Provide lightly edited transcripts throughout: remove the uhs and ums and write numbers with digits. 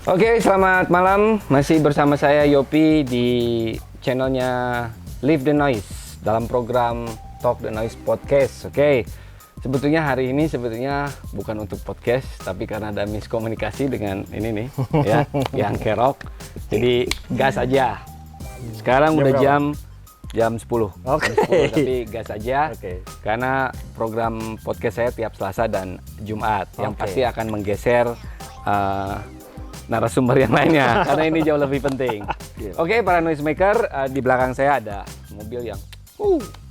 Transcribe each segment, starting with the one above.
Oke, selamat malam. Masih bersama saya Yopi di channelnya Leave the Noise dalam program Talk the Noise Podcast. Oke, sebetulnya hari ini bukan untuk podcast, tapi karena ada miskomunikasi dengan ini nih, ya, yang kerok. Jadi gas aja. Sekarang udah jam 10. Oke. Tapi gas aja. Oke. Karena program podcast saya tiap Selasa dan Jumat yang Oke. pasti akan menggeser narasumber yang lainnya karena ini jauh lebih penting. Oke, para noisemaker, di belakang saya ada mobil yang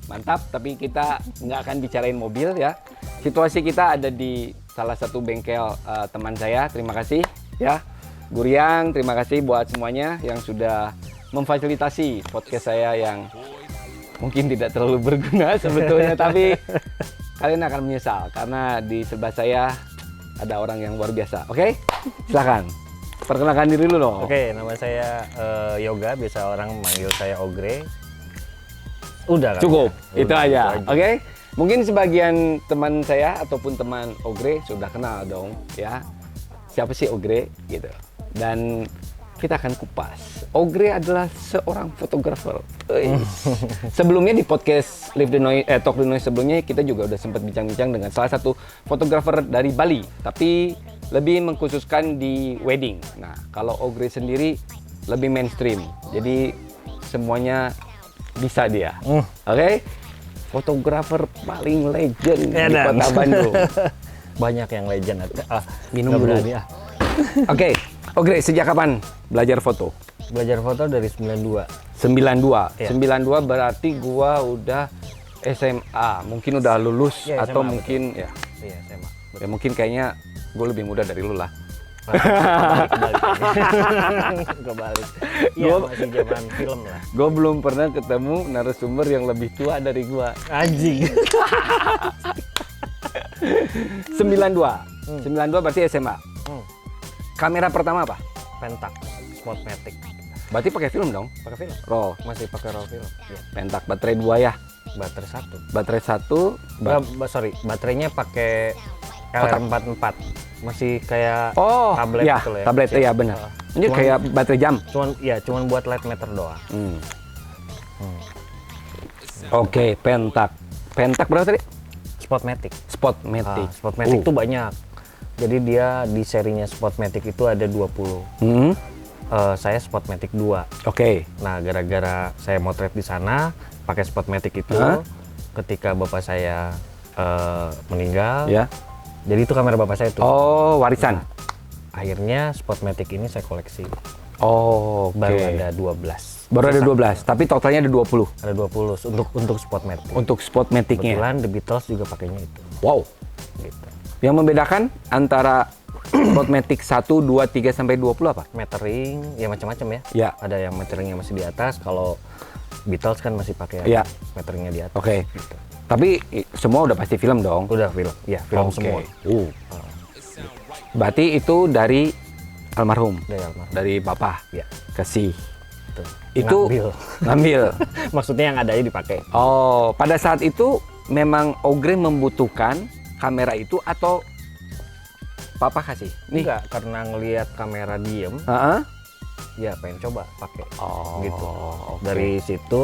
mantap, tapi kita nggak akan bicarain mobil ya. Situasi kita ada di salah satu bengkel teman saya. Terima kasih ya, Guriang. Terima kasih buat semuanya yang sudah memfasilitasi podcast saya yang mungkin tidak terlalu berguna sebetulnya, tapi kalian akan menyesal karena di sebelah saya ada orang yang luar biasa. Oke, silakan. Perkenalkan diri dulu dong. Oke, nama saya Yoga, biasa orang manggil saya Ogre. Udah kan? Cukup, Ya? itu Udah, aja. itu Oke, mungkin sebagian teman saya ataupun teman Ogre sudah kenal dong, ya. Siapa sih Ogre gitu. Dan kita akan kupas. Ogre adalah seorang fotografer. Sebelumnya di podcast Live the Noise, Talk the Noise sebelumnya kita juga udah sempat bincang-bincang dengan salah satu fotografer dari Bali, tapi lebih mengkhususkan di wedding. Nah, kalau Ogre sendiri lebih mainstream. Jadi semuanya bisa dia. Oke? Fotografer paling legend di Edan. Kota Bandung. Banyak yang legend. Minum Nggak dulu. berani, Oke, Ogre sejak kapan belajar foto? Belajar foto dari 92. 92. Iya. 92 berarti gua udah SMA. Mungkin udah lulus Iya, atau SMA, mungkin ya. Iya, SMA. Ya mungkin kayaknya gue lebih muda dari lu lah. Kebalik. Iya, masih zaman film lah. Gue belum pernah ketemu narasumber yang lebih tua dari gua. Anjing. 92. 92 berarti SMA. Kamera pertama apa? Pentak, Spotmatic. Berarti pakai film dong? Pakai film? Roll. Masih pakai roll film. Iya. Pentak baterai 2 ya. Baterai 1. Baterai 1 Sorry, baterainya pakai LR44. Masih kayak Oh, tablet ya, gitu loh ya. tablet Kecil. ya benar. Ini Cuman- kayak baterai jam. Cuman buat light meter doang. Oke, pentak. Pentak berapa tadi? Spotmatic. Spotmatic. Spotmatic itu banyak. Jadi dia di serinya Spotmatic itu ada 20. Hmm. Saya Spotmatic 2. Oke. Nah, gara-gara saya motret di sana pakai Spotmatic itu, Hah? ketika bapak saya meninggal, Ya. jadi itu kamera bapak saya tuh. Oh, warisan. Akhirnya Spotmatic ini saya koleksi. Oh, oke. Baru ada 12. Baru ada 12, tapi totalnya ada 20 Ada 20 untuk Spotmatic. untuk Spotmatic-nya. Kebetulan The Beatles juga pakainya itu. Wow. Gitu. Yang membedakan antara Spotmatic 1, 2, 3 sampai 20 apa? Metering, ya macam-macam ya. Ya. Ada yang meteringnya masih di atas. Kalau Beatles kan masih pakai Ya. meteringnya di atas. Oke. Gitu. Tapi semua udah pasti film dong. Udah film, ya film Oke. semua. Berarti itu dari almarhum, Dari almarhum. dari bapak Ya, kasih. itu. Itu ngambil. Maksudnya yang ada aja dipakai. Oh, pada saat itu memang Ogre membutuhkan kamera itu atau papa kasih? Nih. Enggak, karena ngelihat kamera diem, Heeh. ya pengen coba pakai. Oh, Gitu. oke. Dari situ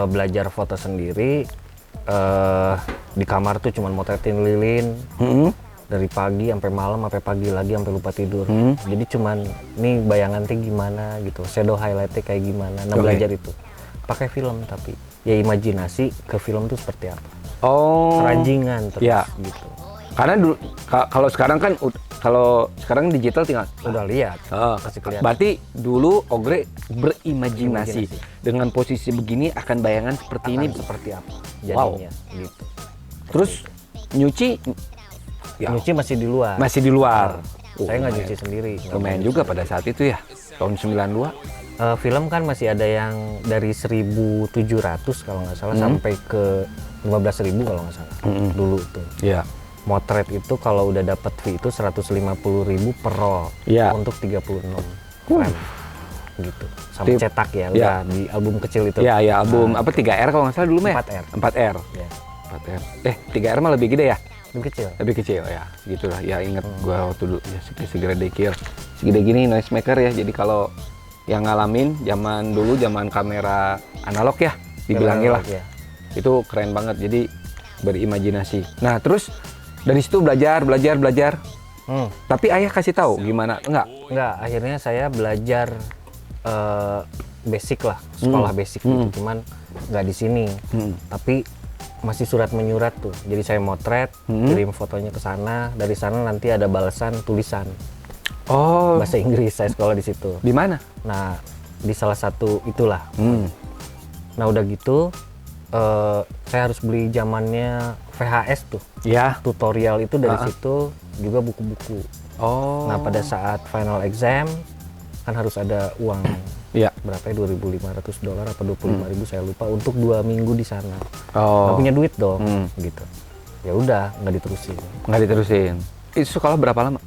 belajar foto sendiri. Di kamar tuh cuman motretin lilin Hmm. dari pagi sampai malam, sampai pagi lagi sampai lupa tidur. Jadi cuman nih bayangan teh gimana gitu, shadow highlightnya kayak gimana. Nah, Oke. belajar itu pakai film, tapi ya imajinasi ke film tuh seperti apa, Oh. keranjingan terus Ya. gitu. Karena dulu kalau sekarang kan kalau sekarang digital tinggal. Udah lihat, Oh, pasti kelihatan. berarti dulu Ogre berimajinasi Imajinasi. dengan posisi begini akan bayangan seperti Akan ini. seperti apa Wow. jadinya gitu. Terus nyuci ya, Nyuci masih di luar. masih di luar. Saya nggak lumayan. nyuci sendiri. nggak Lumayan mau juga nyuci. pada saat itu ya, tahun 92. Film kan masih ada yang dari 1.700 kalau nggak salah sampai ke 15.000 kalau nggak salah dulu tuh. Iya. Motret itu kalau udah dapat fee itu 150.000 per roll Iya. untuk 36 frame gitu. Sama Tip. cetak ya, Iya. udah di album kecil itu. Iya, ya album apa 3R kalau nggak salah dulu mah. 4R. 4R. Ya, 4R. 3R mah lebih gede ya? lebih kecil. Lebih kecil ya, segitulah. Ya ingat gua waktu dulu ya segera dekir. segede gini noisemaker ya. Jadi kalau yang ngalamin zaman dulu, zaman kamera analog ya, dibilangnya lah. Ya. Itu keren banget. Jadi berimajinasi. Nah, terus dari situ belajar. Tapi ayah kasih tahu gimana? Enggak, akhirnya saya belajar basic lah, sekolah basic gitu. Cuman nggak di sini. Tapi masih surat menyurat tuh. Jadi saya motret, kirim fotonya ke sana. Dari sana nanti ada balasan tulisan. Oh, Bahasa Inggris, saya sekolah di situ. di mana? Nah, di salah satu itulah. Nah, udah gitu saya harus beli zamannya VHS tuh. Ya. Tutorial itu dari situ, juga buku-buku. Oh. Nah, pada saat final exam kan harus ada uang. Ya. Berapa ya, $2.500 apa 25.000 saya lupa, untuk 2 minggu di sana. Oh. Nggak punya duit dong, gitu. Ya udah, nggak diterusin. Nggak diterusin. Itu sekolah berapa lama?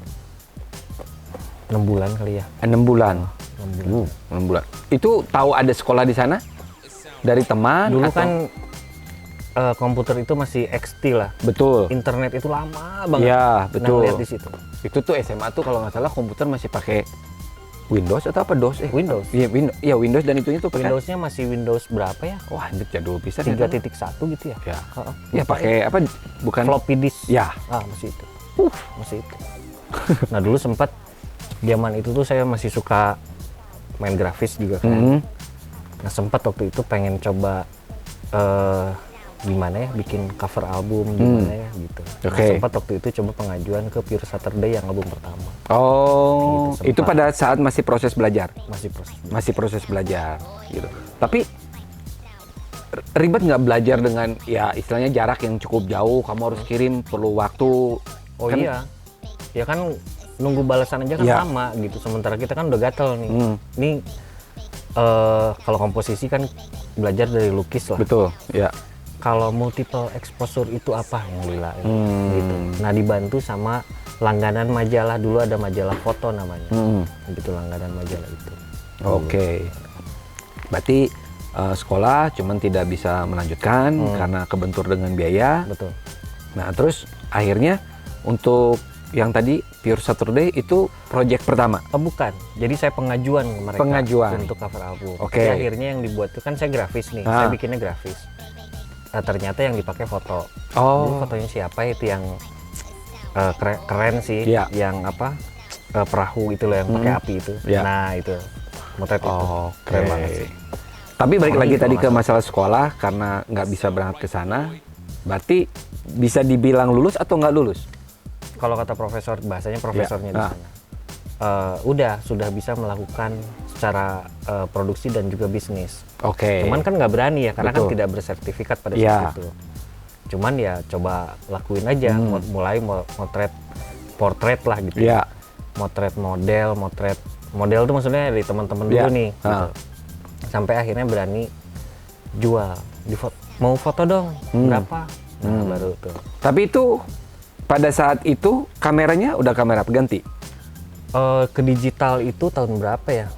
6 bulan kali ya. 6 bulan. 6 bulan. 6 bulan. Itu tahu ada sekolah di sana? Dari teman? Dulu atau? kan komputer itu masih XT lah. Betul. Internet itu lama banget. Ya, betul. Nah, lihat di situ. Itu tuh SMA tuh kalau nggak salah komputer masih pakai Windows atau apa DOS? Windows. Iya, Windows. Iya, Windows dan itunya tuh pakai. Windowsnya masih Windows berapa ya? Wah, itu jadul bisa. 3.1 gitu ya? Ya. Heeh. Ya pakai apa? Bukan Floppy disk. Ya. Masih itu. Masih itu. Nah, dulu sempat zaman itu tuh saya masih suka main grafis juga kan. Nah, sempat waktu itu pengen coba gimana ya, bikin cover album gimana ya gitu. Nah, Oke. sempat waktu itu coba pengajuan ke Pure Saturday yang album pertama. Oh, Gitu, itu sempat. pada saat masih proses belajar. Masih proses. Belajar gitu. Tapi ribet nggak belajar dengan ya istilahnya jarak yang cukup jauh, kamu harus kirim, perlu waktu. Oh Kan- iya. Ya kan nunggu balasan aja kan Iya. lama gitu. Sementara kita kan udah gatel nih. Ini kalau komposisi kan belajar dari lukis lah. Betul, ya. Kalau multiple exposure itu apa yang Lila gitu. Nah, dibantu sama langganan majalah. Dulu ada majalah foto namanya. Gitu, langganan majalah itu. Oke. Berarti sekolah cuman tidak bisa melanjutkan karena kebentur dengan biaya. Betul. Nah, terus akhirnya untuk yang tadi Pure Saturday itu project pertama. Bukan. Jadi saya pengajuan ke mereka Pengajuan. untuk cover album. Oke. Tapi akhirnya yang dibuat itu kan saya grafis nih. Saya bikinnya grafis. Ternyata yang dipakai foto. Oh. Jadi fotonya siapa itu yang keren sih. Iya. Yang apa? Perahu itu loh yang pakai api itu. Iya. Nah, itu. Motret itu. Oke. Keren banget sih. Tapi balik Oh, lagi itu tadi ke masalah. masalah sekolah karena nggak bisa berangkat ke sana. Berarti bisa dibilang lulus atau nggak lulus? Kalau kata profesor, bahasanya profesornya di Nah. sana. Udah sudah bisa melakukan secara produksi dan juga bisnis. Oke. Cuman kan nggak berani ya karena Betul. kan tidak bersertifikat pada Iya. saat itu. Cuman ya coba lakuin aja, mulai motret portrait lah gitu. Iya. Motret model tuh maksudnya dari teman-teman dulu Iya. nih. Gitu. Sampai akhirnya berani jual. Mau foto dong, berapa? Nah, baru tuh. Tapi itu pada saat itu kameranya udah kamera ganti. Ke digital itu tahun berapa ya?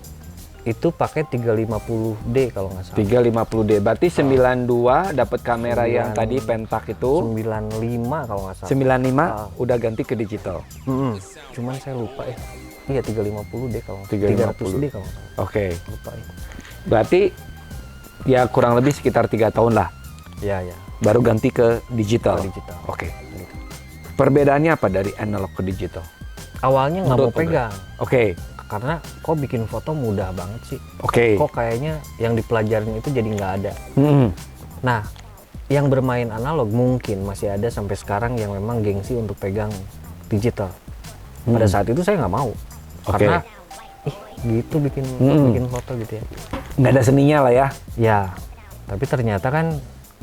Itu pakai 350D kalau nggak salah. 350D. Berarti 92 dapat kamera yang 9. tadi pentak itu. 95 kalau nggak salah. 95 udah ganti ke digital. Cuman saya lupa ya. Iya 350D kalau nggak salah. 350. 300D kalau nggak salah. Oke. Lupa ya. Berarti ya kurang lebih sekitar 3 tahun lah Ya ya. baru ganti ke digital. Ke digital. Oke. Gitu. Perbedaannya apa dari analog ke digital? Awalnya nggak mau Menurut Om, pegang. Oke. Karena kok bikin foto mudah banget sih. Oke. Kok kayaknya yang dipelajarin itu jadi nggak ada. Nah, yang bermain analog mungkin masih ada sampai sekarang yang memang gengsi untuk pegang digital. Pada saat itu saya nggak mau. Oke. Karena gitu bikin foto gitu ya. Nggak ada seninya lah ya. Ya, tapi ternyata kan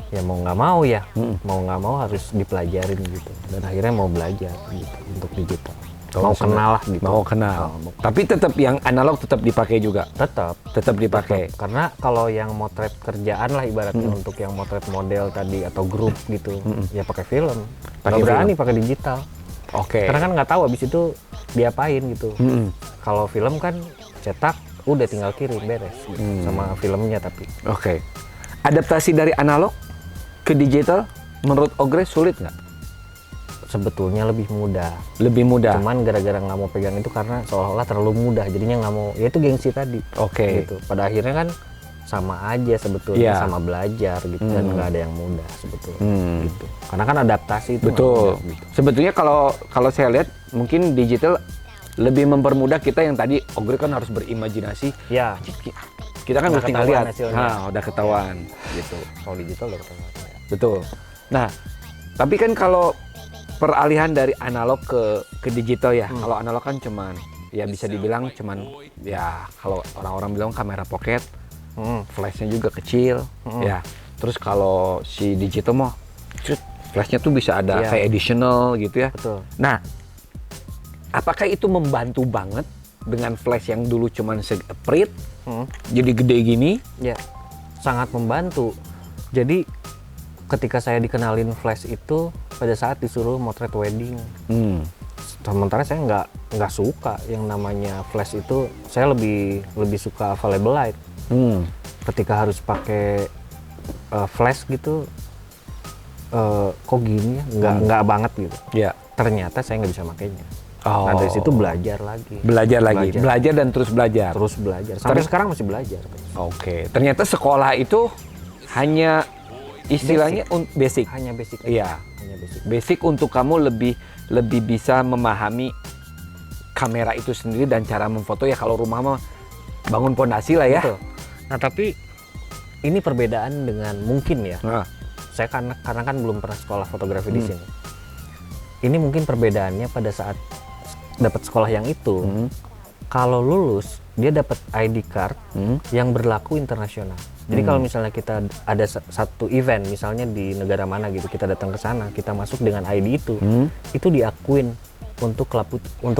ya mau nggak mau ya, mau nggak mau harus dipelajarin gitu. Dan akhirnya mau belajar gitu untuk digital. Mau kenal lah gitu. Mau kenal. Tapi tetap yang analog tetap dipakai juga. Tetap dipakai. Karena kalau yang motret kerjaan lah ibaratnya untuk yang motret model tadi atau grup gitu, ya pakai film. Pakai Nggak berani film. pakai digital. Oke. Karena kan nggak tahu abis itu diapain gitu. Kalau film kan cetak, udah tinggal kirim beres gitu. Sama filmnya tapi. Oke. Adaptasi dari analog ke digital menurut Ogre sulit nggak? sebetulnya lebih mudah. Lebih mudah. Cuman gara-gara nggak mau pegang itu karena seolah-olah terlalu mudah, jadinya nggak mau. Ya itu gengsi tadi. Oke. Gitu. Pada akhirnya kan sama aja sebetulnya, Iya. sama belajar gitu dan nggak ada yang mudah sebetulnya. Gitu. Karena kan adaptasi itu nggak Betul. mudah, gitu. Sebetulnya kalau saya lihat mungkin digital lebih mempermudah kita yang tadi Ogre kan harus berimajinasi. Ya, Kita kan Udah mesti tinggal ketahuan lihat. hasilnya. Nah, udah ketahuan gitu. kalau digital udah ketahuan. Betul. Nah, tapi kan kalau peralihan dari analog ke digital ya. Kalau analog kan cuman ya bisa dibilang cuman ya kalau orang-orang bilang kamera pocket, flashnya juga kecil, ya. Terus kalau si digital mah, flashnya tuh bisa ada Iya. kayak additional gitu ya. Betul. Nah, apakah itu membantu banget dengan flash yang dulu cuman seprit, jadi gede gini? Ya, sangat membantu. Jadi ketika saya dikenalin flash itu pada saat disuruh motret wedding, sementara saya nggak suka yang namanya flash itu. Saya lebih suka available light. Ketika harus pakai flash gitu, kok gini ya? Nggak banget gitu. Ya. Ternyata saya nggak bisa makainya. Oh. Nah dari situ belajar lagi. Belajar dan terus belajar. Terus belajar. Sampai sekarang masih belajar. Oke. Ternyata sekolah itu hanya istilahnya basic. Hanya basic. Iya. Hanya basic. Basic untuk kamu lebih bisa memahami kamera itu sendiri dan cara memfoto ya. Kalau rumah mah bangun pondasi lah ya. Betul. Nah tapi ini perbedaan dengan mungkin ya. Nah, Saya karena kan belum pernah sekolah fotografi di sini. Ini mungkin perbedaannya pada saat dapat sekolah yang itu. Kalau lulus dia dapat ID card yang berlaku internasional. Jadi kalau misalnya kita ada satu event misalnya di negara mana gitu, kita datang ke sana, kita masuk dengan ID itu diakuin untuk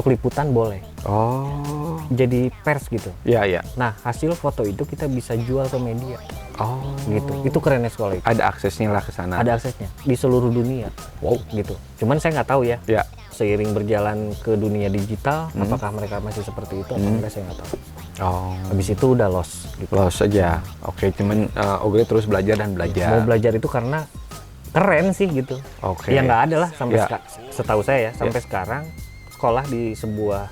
liputan boleh. oh, Jadi pers gitu. ya ya. Nah, hasil foto itu kita bisa jual ke media. Oh, Gitu. Itu kerennya sekolah itu. ada aksesnya lah ke sana. Ada aksesnya di seluruh dunia. Wow. Gitu. Cuman saya nggak tahu ya. Ya. Seiring berjalan ke dunia digital, apakah mereka masih seperti itu atau enggak, saya nggak tahu. Oh, Habis itu udah lost. Gitu. loss aja. Oke, cuman Ogre terus belajar dan belajar. Mau belajar itu karena keren sih gitu. Oke. Ya nggak ada lah sampai Ya. setahu saya ya sampai sekarang sekolah di sebuah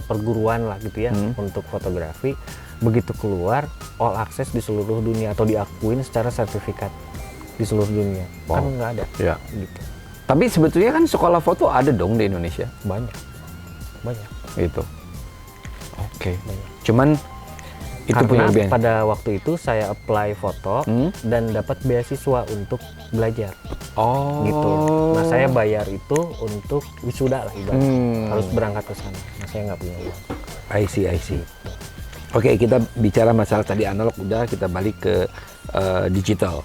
perguruan lah gitu ya untuk fotografi, begitu keluar all access di seluruh dunia atau diakuin secara sertifikat di seluruh dunia. Wow. Kan nggak ada. Ya. Gitu. Tapi sebetulnya kan sekolah foto ada dong di Indonesia. Banyak. Gitu. Oke. Banyak. Cuman itu punya Karena lebihan. pada waktu itu saya apply foto dan dapat beasiswa untuk belajar Oh. gitu. Nah saya bayar itu untuk wisuda lah ibaratnya. Harus berangkat ke sana. Nah saya nggak punya uang. I see. Oke, kita bicara masalah tadi analog udah, kita balik ke digital.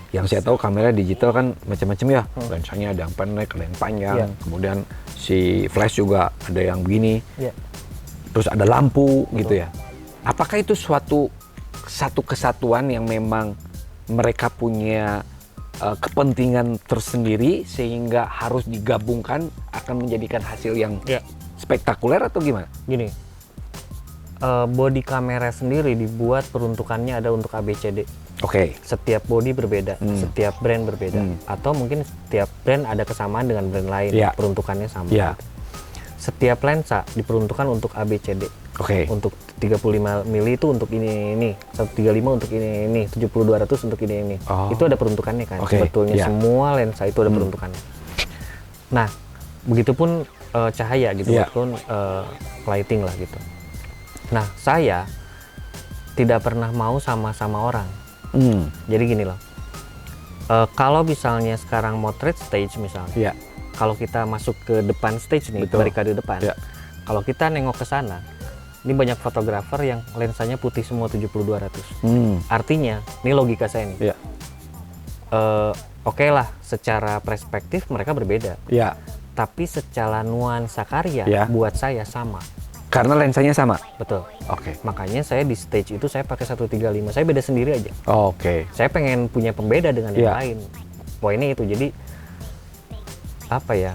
Yang saya tahu kamera digital kan macam-macam ya. Lensanya ada yang pendek, ada yang panjang. Iya. Kemudian si flash juga ada yang begini. Ya. Terus ada lampu gitu ya. Apakah itu satu kesatuan yang memang mereka punya kepentingan tersendiri sehingga harus digabungkan akan menjadikan hasil yang spektakuler atau gimana? Gini, body kamera sendiri dibuat peruntukannya ada untuk ABCD. Oke. Setiap body berbeda, setiap brand berbeda, atau mungkin setiap brand ada kesamaan dengan brand lain, Iya. peruntukannya sama. Iya. Setiap lensa diperuntukkan untuk ABCD. Oke. Untuk 35 mili itu untuk ini, 135 untuk ini, 70-200 untuk ini. Oh. Itu ada peruntukannya kan. Oke, Sebetulnya iya. semua lensa itu ada peruntukannya. Nah, begitupun cahaya gitu, Iya. begitupun lighting lah gitu. Nah, saya tidak pernah mau sama-sama orang. Jadi gini loh, kalau misalnya sekarang motret stage misalnya, Iya. kalau kita masuk ke depan stage nih, Betul. barikade depan, Iya. kalau kita nengok ke sana, ini banyak fotografer yang lensanya putih semua 70-200. Artinya, ini logika saya nih, Iya. oke lah, secara perspektif mereka berbeda, Iya. tapi secara nuansa karya Iya. buat saya sama. Karena lensanya sama. Betul. Oke. Makanya saya di stage itu saya pakai 135, saya beda sendiri aja. Oke. Saya pengen punya pembeda dengan yang Iya. lain. Poinnya itu, jadi apa ya,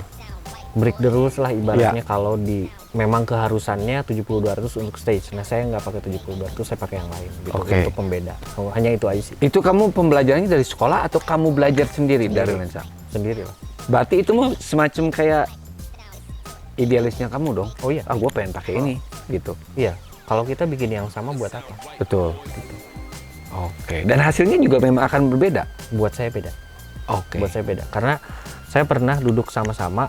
break the rules lah ibaratnya. Kalau di memang keharusannya 70-200 untuk stage. Nah saya nggak pakai 70-200, saya pakai yang lain gitu, Oke. untuk pembeda. Hanya itu aja sih. Itu kamu pembelajarannya dari sekolah atau kamu belajar sendiri dari lensa? sendiri lah. Berarti itu mah semacam kayak idealisnya kamu dong. Oh iya. Gue pengen pakai ini gitu. Iya, kalau kita bikin yang sama buat apa? Betul. Gitu. Oke. Dan hasilnya juga memang akan berbeda. Buat saya beda. Oke. Buat saya beda. Karena saya pernah duduk sama-sama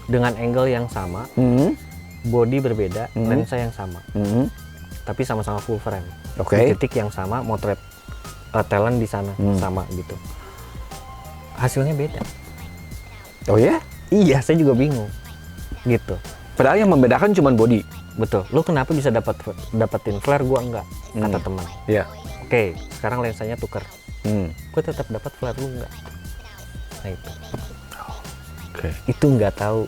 dengan angle yang sama, body berbeda, lensa yang sama, tapi sama-sama full frame. Oke. Di titik yang sama, motret talent di sana sama gitu. Hasilnya beda. Oh ya? Iya, saya juga bingung. Gitu. Padahal yang membedakan cuma body. Betul. Lu kenapa bisa dapetin flare, gua enggak? Kata teman. Iya. Oke, sekarang lensanya tuker. Gue tetap dapat flare, lu enggak. Nah itu. Oke. Itu nggak tahu.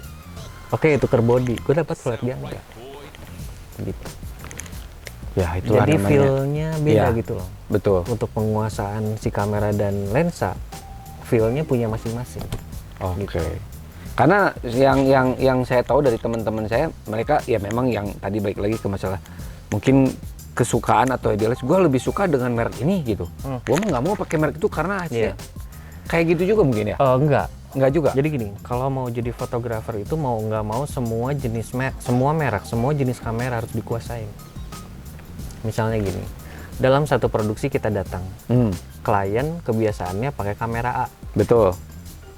Oke, tuker body, gue dapat flare dia enggak. Gitu. Ya, itulah Jadi namanya. feel-nya beda Iya. gitu loh. Betul. Untuk penguasaan si kamera dan lensa, feel-nya punya masing-masing. Oke. Karena yang saya tahu dari teman-teman saya, mereka ya memang yang tadi balik lagi ke masalah mungkin kesukaan atau idealis. Gue lebih suka dengan merek ini gitu. Gue mah nggak mau pakai merek itu karena hasilnya kayak gitu juga mungkin ya. Enggak juga. Jadi gini, kalau mau jadi fotografer itu mau nggak mau semua jenis semua merek, semua jenis kamera harus dikuasain. Misalnya gini, dalam satu produksi kita datang, klien kebiasaannya pakai kamera A. Betul.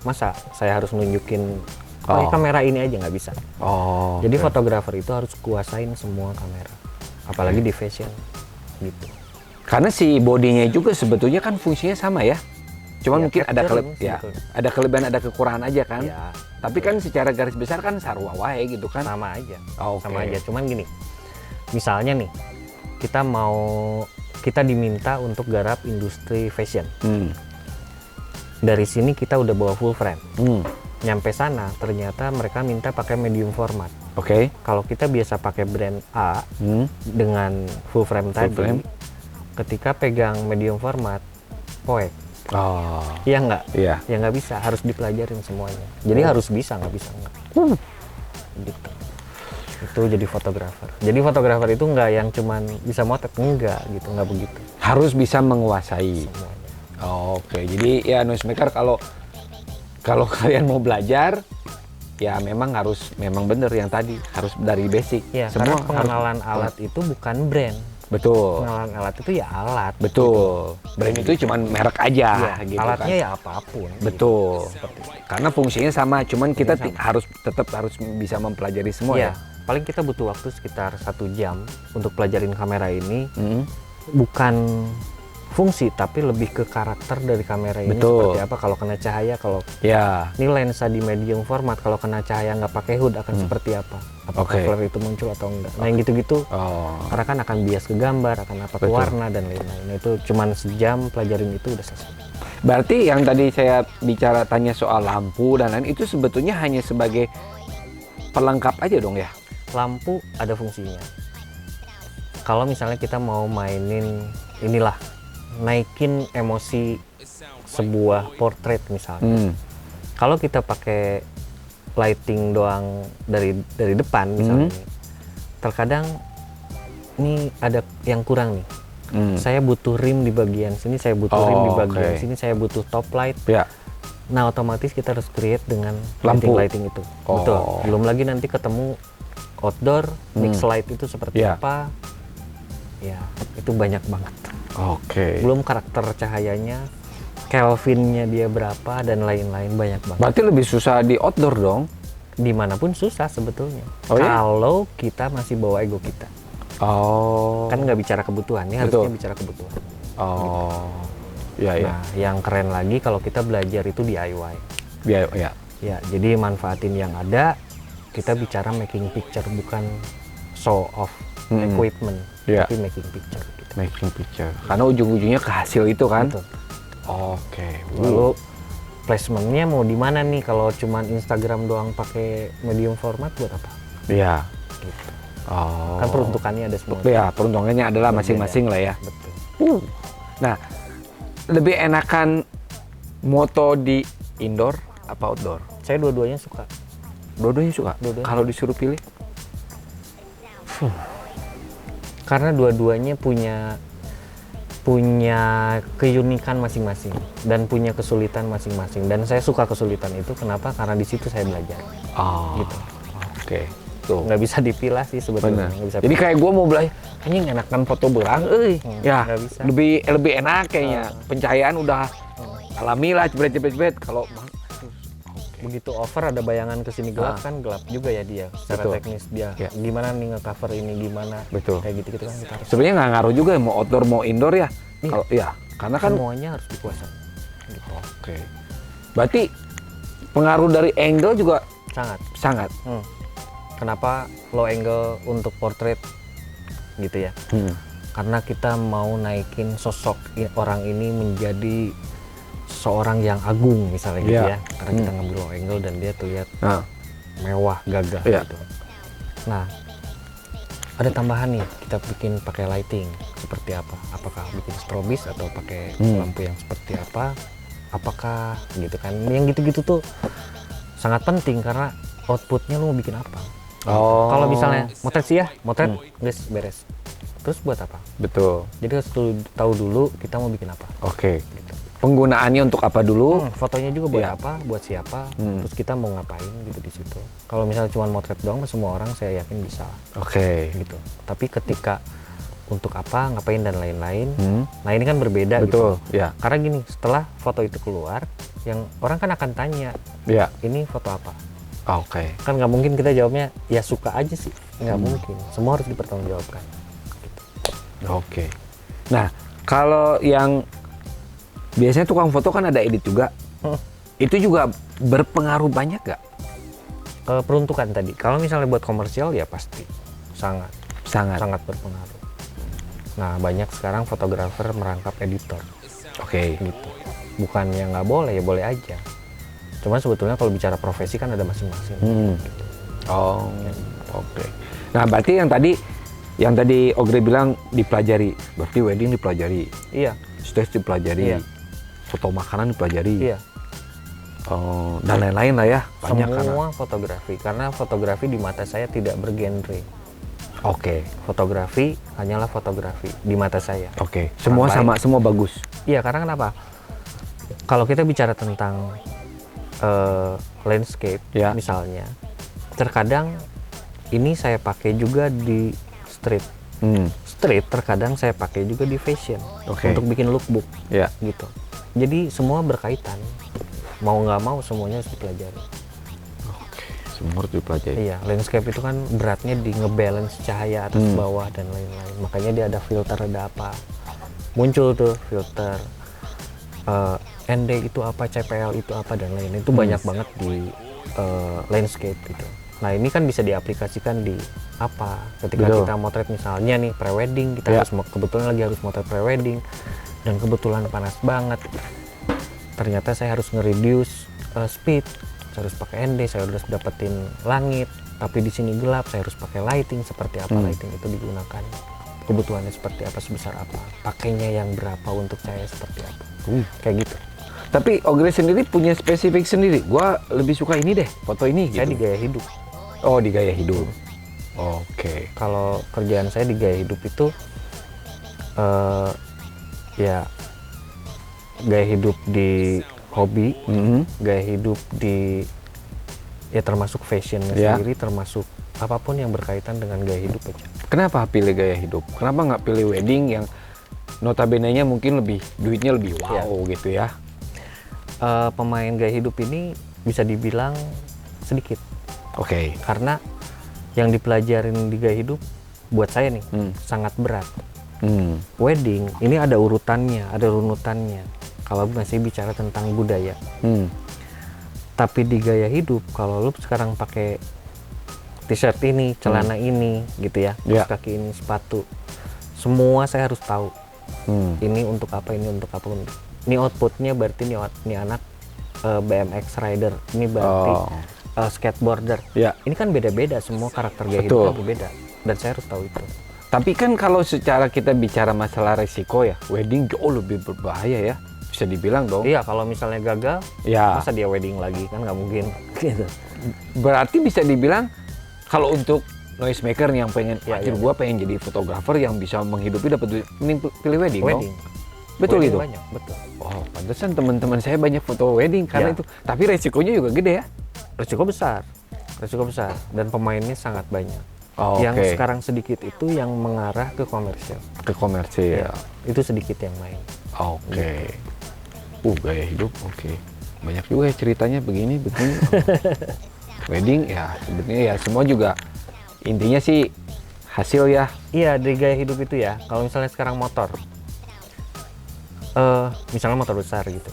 Masa saya harus nunjukin pakai kamera ini aja, nggak bisa. Jadi fotografer itu harus kuasain semua kamera, apalagi di fashion gitu. Karena si bodinya juga sebetulnya kan fungsinya sama ya. Cuman Ya, mungkin ada capturing ada kelebihan, ada kekurangan aja kan. Ya, Tapi kan secara garis besar kan sarua wae gitu kan. sama aja. Oke. Sama aja. Cuman gini, misalnya nih, kita diminta untuk garap industri fashion. Dari sini kita udah bawa full frame. Nyampe sana ternyata mereka minta pakai medium format. Oke. Kalau kita biasa pakai brand A dengan full frame tadi, frame. ketika pegang medium format, poek. Iya nggak? Iya. Ya nggak bisa, harus dipelajarin semuanya. Jadi harus bisa, nggak bisa nggak. Gitu. Itu jadi fotografer. Jadi fotografer itu nggak yang cuman bisa motret, enggak gitu, nggak begitu. Harus bisa menguasai. Semuanya. Oke, jadi ya noisemaker kalau kalian mau belajar ya memang bener yang tadi harus dari basic. Ya, Semua karena pengenalan alat itu bukan brand. Betul. Pengenalan alat itu ya alat. Betul. Brand itu cuma merek aja Ya, gitu alatnya kan. ya apapun. Betul. Karena fungsinya sama, cuman kita Fungsinya tetap harus bisa mempelajari semua Ya, ya. paling kita butuh waktu sekitar 1 jam untuk pelajarin kamera ini. Mm. Bukan fungsi, tapi lebih ke karakter dari kamera ini. Betul. Seperti apa kalau kena cahaya, kalau Ya. ini lensa di medium format, kalau kena cahaya nggak pakai hood akan seperti apa? Apakah Oke. flare itu muncul atau enggak? Nah yang gitu-gitu, karena kan akan bias ke gambar, akan apa ke Betul. warna dan lain-lain. Nah, itu cuman sejam pelajarin itu udah selesai. Berarti yang tadi saya tanya soal lampu dan lain itu sebetulnya hanya sebagai pelengkap aja dong ya. Lampu ada fungsinya. Kalau misalnya kita mau mainin inilah, naikin emosi sebuah portrait misalnya. Kalau kita pakai lighting doang dari depan misalnya, terkadang ini ada yang kurang nih. Saya butuh rim di bagian sini, saya butuh rim di bagian sini, saya butuh top light. Ya. Nah otomatis kita harus create dengan Lampu. lighting itu. Betul. Belum lagi nanti ketemu outdoor, mix light itu seperti apa? Ya itu banyak banget. Oke. Belum karakter cahayanya, Kelvinnya dia berapa dan lain-lain, banyak banget. Berarti lebih susah di outdoor dong. Dimanapun susah sebetulnya. Oh, ya? Kalau kita masih bawa ego kita. Kan nggak bicara kebutuhan, ini harusnya bicara kebutuhan. Ya. Nah, yang keren lagi kalau kita belajar itu DIY. Ya. Ya, jadi manfaatin yang ada, kita bicara making picture, bukan show off equipment, Ya. tapi making picture. Gitu. Making picture. Karena ujung-ujungnya ke hasil itu kan. Betul. Oke. Lalu placementnya mau di mana nih? Kalau cuman Instagram doang pakai medium format buat apa? Iya. Gitu. Oh. Kan peruntukannya ada semua. Ya, peruntungannya adalah masing-masing lah ya. Betul. Nah, lebih enakan moto di indoor apa outdoor? Saya dua-duanya suka. Dua-duanya suka. Dua-duanya. Kalau disuruh pilih? Karena dua-duanya punya punya keunikan masing-masing dan punya kesulitan masing-masing. Dan saya suka kesulitan itu, kenapa? Karena di situ saya belajar. Oh, Gitu. Oke. Tuh. Nggak bisa dipilah sih sebetulnya. Benar. Nggak bisa Jadi kayak gue mau belajar, anjing enakan foto berang, ya nggak bisa. lebih enak kayaknya. Pencahayaan udah alami lah, jebret. Kalau begitu over ada bayangan kesini gelap kan gelap juga ya dia. Secara Betul. teknis dia Ya. gimana nih nge-cover ini gimana. Betul. Kayak gitu kan kita harus sebenarnya nggak ngaruh juga mau outdoor mau indoor ya. Iya. Kalau ya, karena kan semuanya harus dikuasai. Gitu. oke. Berarti pengaruh dari angle juga Sangat. sangat. Kenapa low angle untuk portrait gitu ya? Karena kita mau naikin sosok orang ini menjadi seorang yang agung misalnya gitu Iya. ya. Karena kita ngambil low angle dan dia terlihat Nah, mewah, gagah Iya. gitu. Nah, ada tambahan nih, kita bikin pakai lighting seperti apa? Apakah bikin strobis atau pakai lampu yang seperti apa? Apakah gitu kan? Yang gitu-gitu tuh sangat penting karena outputnya lu mau bikin apa? Oh. Kalau misalnya motret sih ya, motret guys beres. Terus buat apa? betul. Jadi harus tahu dulu kita mau bikin apa. Oke. Penggunaannya untuk apa dulu? Fotonya juga buat Iya. apa, buat siapa, terus kita mau ngapain gitu di situ. Kalau misalnya cuma motret doang, semua orang saya yakin bisa Oke. gitu. Tapi ketika untuk apa, ngapain dan lain-lain, nah ini kan berbeda Betul. gitu. Ya. Karena gini, setelah foto itu keluar, yang orang kan akan tanya, Ya. ini foto apa? Oke. Kan nggak mungkin kita jawabnya ya suka aja sih, nggak mungkin. Semua harus dipertanggungjawabkan. Oke. Nah, kalau yang biasanya tukang foto kan ada edit juga. Itu juga berpengaruh banyak gak? Peruntukan tadi, kalau misalnya buat komersial ya pasti sangat Sangat. berpengaruh. Nah banyak sekarang fotografer merangkap editor Oke. gitu. Bukannya nggak boleh, ya boleh aja. Cuman sebetulnya kalau bicara profesi kan ada masing-masing. Gitu. Oh, oke. Nah, berarti yang tadi Ogre bilang dipelajari. Berarti wedding dipelajari, Iya, stage dipelajari, Iya. foto makanan dipelajari. iya. Oh, dan lain-lain lah ya. Banyak Semua fotografi, karena fotografi di mata saya tidak bergenre. Oke. Fotografi hanyalah fotografi di mata saya. Oke. Semua Baik. sama, semua bagus. Iya, karena kenapa? Kalau kita bicara tentang landscape, Ya. misalnya, terkadang ini saya pakai juga di street. Street terkadang saya pakai juga di fashion Oke. untuk bikin lookbook, Ya. gitu. Jadi semua berkaitan. Mau nggak mau semuanya harus dipelajari. Semua harus dipelajari. Iya, landscape itu kan beratnya di ngebalance cahaya atas bawah dan lain-lain. Makanya dia ada filter, ada apa. Muncul tuh filter. ND itu apa, CPL itu apa dan lain. Itu banyak banget di landscape gitu. Nah ini kan bisa diaplikasikan di apa? Ketika Betul. kita motret misalnya nih prewedding, kita Ya. harus kebetulan lagi harus motret prewedding dan kebetulan panas banget. Ternyata saya harus nge-reduce speed. Saya harus pakai ND, saya harus dapetin langit. Tapi di sini gelap, saya harus pakai lighting. Seperti apa lighting itu digunakan? Kebutuhannya seperti apa, sebesar apa? Pakainya yang berapa untuk cahaya seperti apa? Kayak gitu. Tapi Ogre sendiri punya spesifik sendiri. Gua lebih suka ini deh, foto ini Saya gitu. di gaya hidup. Oh, di gaya hidup. Oke. Kalau kerjaan saya di gaya hidup itu ya gaya hidup di hobi, gaya hidup di ya termasuk fashion Ya. sendiri, termasuk apapun yang berkaitan dengan gaya hidup aja. Kenapa pilih gaya hidup? Kenapa nggak pilih wedding yang notabene-nya mungkin duitnya lebih wow gitu ya? Pemain gaya hidup ini bisa dibilang sedikit Oke. karena yang dipelajarin di gaya hidup buat saya nih sangat berat. Wedding ini ada urutannya, ada runutannya. Kalau masih bicara tentang budaya, tapi di gaya hidup kalau lu sekarang pakai t-shirt ini, celana ini, gitu ya, Ya. kaos kaki ini, sepatu, semua saya harus tahu. Ini untuk apa, ini untuk apa. Ini outputnya berarti ini anak BMX rider, ini berarti skateboarder. Ya. Ini kan beda-beda, semua karakter gaya Betul. hidupnya berbeda, dan saya harus tahu itu. Tapi kan kalau secara kita bicara masalah resiko ya, wedding jauh lebih berbahaya ya. Bisa dibilang dong. Iya, kalau misalnya gagal, Ya. masa dia wedding lagi, kan nggak mungkin. Gitu. Berarti bisa dibilang kalau untuk noisemaker yang pengen, Ya, anjir ya. gua pengen jadi fotografer yang bisa menghidupi dapat duit, mending pilih wedding, Wedding. dong. Betul Wedding gitu? Banyak, betul. Oh, pantesan teman-teman saya banyak foto wedding karena Ya. itu. Tapi resikonya juga gede ya. Risiko besar. Dan pemainnya sangat banyak. Oh, Yang oke. sekarang sedikit itu yang mengarah ke komersial. Ke komersil. Itu sedikit yang main. Oke. Gaya hidup, oke. Banyak juga ya ceritanya begini. Wedding ya sebenarnya ya semua juga intinya sih hasil ya. Iya, dari gaya hidup itu ya. Kalau misalnya sekarang motor, misalnya motor besar gitu.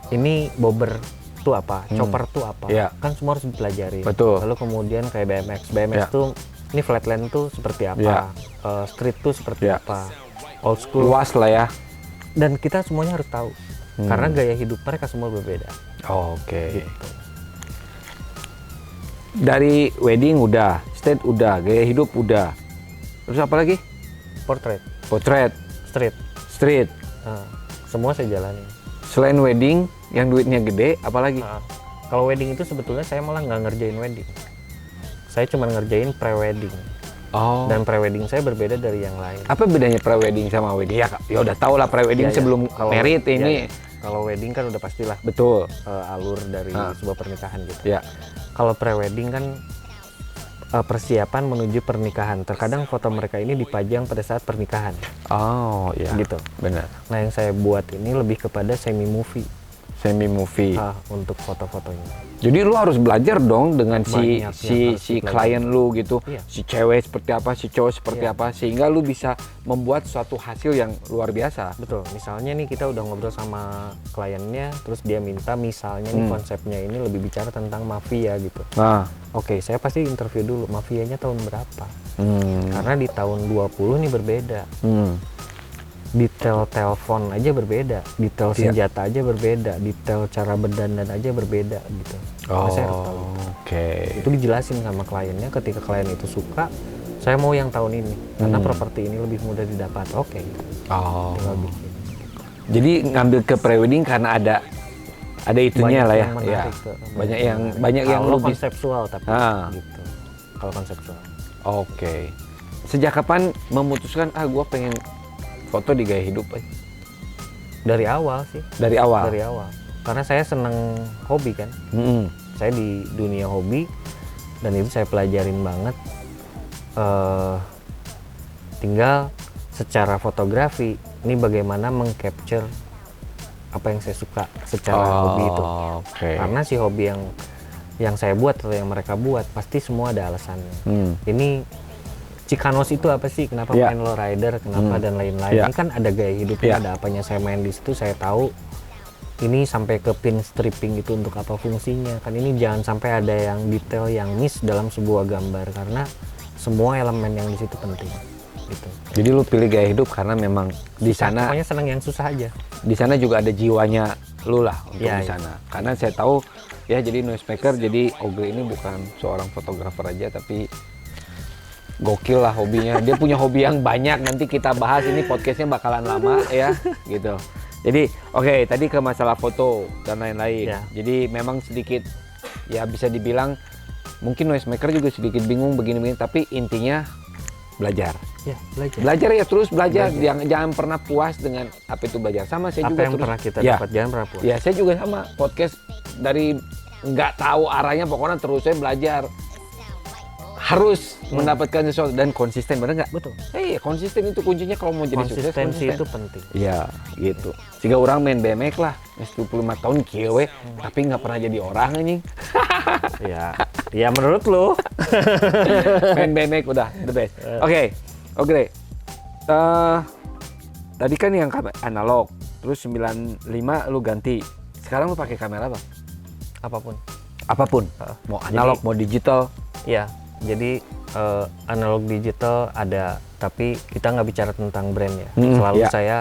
Ini bobber tuh apa, chopper tuh apa, Iya. kan semua harus dipelajari. Betul. Lalu kemudian kayak BMX Iya. tuh, ini flatland tuh seperti apa, Iya. street tuh seperti Iya. apa, old school. Luas lah ya. Dan kita semuanya harus tahu, karena gaya hidup mereka semua berbeda. Oke. Dari wedding udah, state udah, gaya hidup udah. Terus apa lagi? Portrait, Potret, street, street. semua saya jalani. Selain wedding yang duitnya gede, apalagi? Kalau wedding itu sebetulnya saya malah nggak ngerjain wedding. Saya cuma ngerjain pre-wedding. Oh. Dan pre-wedding saya berbeda dari yang lain. Apa bedanya pre-wedding sama wedding? Ya, ya udah tau lah pre-wedding Ya, ya. sebelum Kalau- merit ya, ini. ya. Kalau wedding kan udah pastilah Betul. alur dari sebuah pernikahan gitu. Ya. Kalau pre-wedding kan persiapan menuju pernikahan. Terkadang foto mereka ini dipajang pada saat pernikahan. Oh, ya. Gitu. Benar. Nah, yang saya buat ini lebih kepada semi movie Semi movie. untuk foto-fotonya. Jadi lu harus belajar dong dengan Banyak yang harus si dipelajari. klien lu gitu. Iya. Si cewek seperti apa, si cowok seperti Iya. apa sehingga lu bisa membuat suatu hasil yang luar biasa. Betul. Misalnya nih kita udah ngobrol sama kliennya, terus dia minta misalnya nih konsepnya ini lebih bicara tentang mafia gitu. Nah, Oke, saya pasti interview dulu mafianya tahun berapa. Karena di tahun 20 nih berbeda. Detail telepon aja berbeda, detail Iya. senjata aja berbeda, detail cara berdandan aja berbeda gitu. Nah, saya harus tahu. Oke. Itu dijelasin sama kliennya, ketika klien itu suka, saya mau yang tahun ini karena properti ini lebih mudah didapat. Oke, Oh. tinggal bikin. Jadi ngambil ke pre-wedding karena ada itunya Banyak lah ya. yang Ya. menarik tuh, Banyak yang kalau lu bisa. konseptual tapi gitu. Kalau konseptual. Oke. Sejak kapan memutuskan gua pengen foto di gaya hidup? Dari awal sih. Dari awal. Dari awal. Karena saya seneng hobi kan. Saya di dunia hobi dan itu saya pelajarin banget. Tinggal secara fotografi ini bagaimana mengcapture apa yang saya suka secara hobi itu. Oke. Karena si hobi yang saya buat atau yang mereka buat pasti semua ada alasannya. Ini Cikanos itu apa sih? Kenapa Ya. main lowrider? Kenapa dan lain-lain? Ya. Ini kan ada gaya hidupnya, Ya. ada apanya. Saya main di situ, saya tahu ini sampai ke pin stripping itu untuk apa fungsinya. Kan ini jangan sampai ada yang detail yang miss dalam sebuah gambar karena semua elemen yang di situ penting. Gitu. Jadi lu pilih gaya hidup karena memang di sana Pokoknya senang yang susah aja. di sana juga ada jiwanya lu lah untuk Ya, di sana. Karena saya tahu ya jadi noisemaker, jadi Ogre ini bukan seorang fotografer aja tapi gokil lah hobinya. Dia punya hobi yang banyak. Nanti kita bahas, ini podcastnya bakalan lama ya gitu. Jadi oke, tadi ke masalah foto dan lain-lain. Ya. Jadi memang sedikit ya bisa dibilang mungkin noisemaker juga sedikit bingung begini-begini, tapi intinya belajar. Ya, belajar. Belajar ya, terus belajar. Jangan pernah puas dengan apa itu belajar. Sama saya Apa juga yang terus. pernah kita Ya. dapat jangan pernah puas. Ya, saya juga sama. Podcast dari nggak tahu arahnya, pokoknya terus saya belajar. Harus mendapatkan sesuatu dan konsisten, bener nggak? Betul. Konsisten itu kuncinya kalau mau jadi sukses. Konsistensi Konsisten. itu penting. Iya, gitu. Sehingga orang main BMX lah, 25 tahun kiewe, tapi nggak pernah jadi orang anjing. Ya, ya menurut lo. Main BMX udah the best. Oke. Tadi kan yang analog, terus 95 lu ganti. Sekarang lu pakai kamera apa? Apapun. Apapun. Mau analog, mau digital. Ya, jadi analog digital ada, tapi kita nggak bicara tentang brand ya. Selalu ya. saya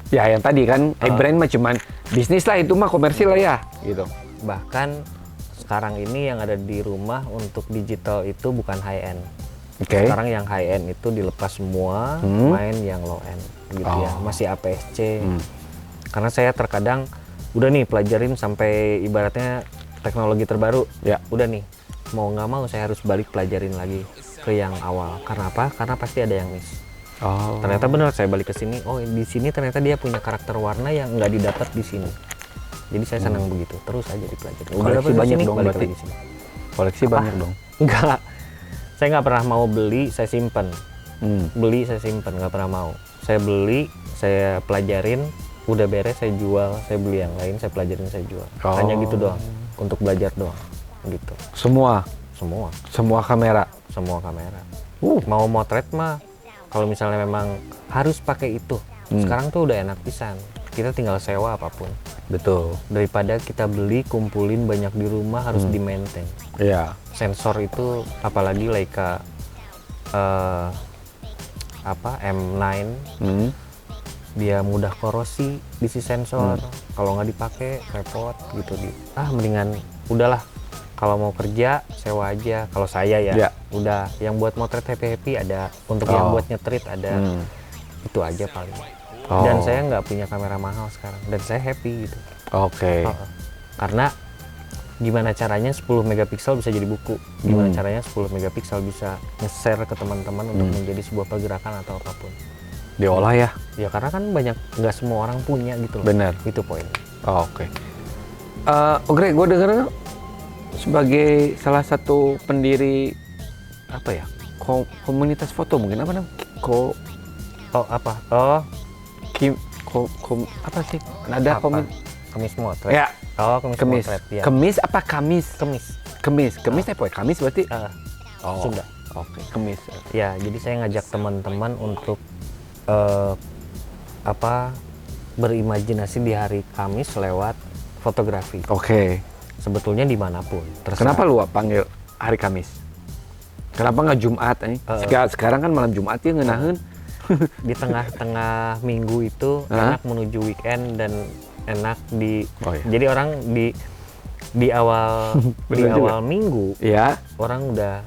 Ya yang tadi kan, brand mah cuman bisnis lah, itu mah komersil lah ya, gitu. bahkan sekarang ini yang ada di rumah untuk digital itu bukan high end. Oke. Sekarang yang high end itu dilepas semua, main yang low end gitu ya. Masih APS-C. Karena saya terkadang udah nih pelajarin sampai ibaratnya teknologi terbaru. Ya. Udah nih, mau nggak mau saya harus balik pelajarin lagi ke yang awal. Karena apa? Karena pasti ada yang miss. Oh. Ternyata benar, saya balik ke sini, oh di sini ternyata dia punya karakter warna yang nggak didapat di sini. Jadi saya senang begitu, terus aja dipelajari. Udah Koleksi dapet di banyak sini, dong balik berarti? lagi sini. Koleksi banyak dong. Enggak, saya nggak pernah mau beli, saya simpen. Hmm. Beli saya simpen, nggak pernah mau. Saya beli, saya pelajarin, udah beres saya jual, saya beli yang lain, saya pelajarin, saya jual. Oh. Hanya gitu doang, untuk belajar doang, gitu. Semua Semua kamera. kamera. Mau motret mah, kalau misalnya memang harus pakai itu. Sekarang tuh udah enak pisan. Kita tinggal sewa apapun. Betul. Daripada kita beli, kumpulin banyak di rumah harus di-maintain. Iya. Sensor itu apalagi Leica M9, Hmm. dia mudah korosi di si sensor. Kalau nggak dipakai repot gitu. Mendingan udahlah, kalau mau kerja sewa aja. Kalau saya ya, Ya. udah yang buat motret happy ada, untuk yang buat nyetrit ada. Itu aja paling. Dan saya nggak punya kamera mahal sekarang, dan saya happy gitu. Oke. Karena gimana caranya 10 megapiksel bisa jadi buku, gimana caranya 10 megapiksel bisa nge-share ke teman-teman untuk menjadi sebuah pergerakan atau apapun. Diolah ya. Ya karena kan nggak semua orang punya gitu loh. Benar. Itu poinnya. Oke. Ogre, gue denger sebagai salah satu pendiri apa ya? Komunitas foto mungkin apa namanya? Apa sih? Ada Kemis motret. Ya. Kemis Kemis. motret. Ya. Kemis apa Kamis? Kemis. Kemis apa ya? Kamis berarti? Sunda. Oke, Kemis. Ya, jadi saya ngajak teman-teman untuk berimajinasi di hari Kamis lewat fotografi. Oke. Sebetulnya dimanapun. Terserah. Kenapa lu panggil hari Kamis? Kenapa nggak Jumat? Sekarang kan malam Jumat ya ngenahin. Di tengah-tengah minggu itu enak menuju weekend dan enak jadi orang di awal minggu orang udah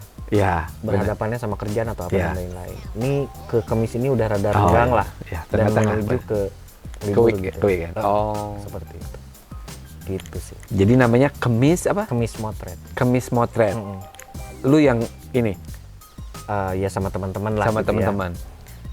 berhadapannya sama kerjaan atau apa dan lain-lain. Ini ke Kamis ini udah rada renggang lah dan menuju ke libur gitu. Weekend. Seperti itu. Gitu sih. Jadi namanya Kemis apa? Kemis motret. Kemis motret. Lu yang ini? Ya sama teman-teman lah. Sama gitu teman-teman. Ya.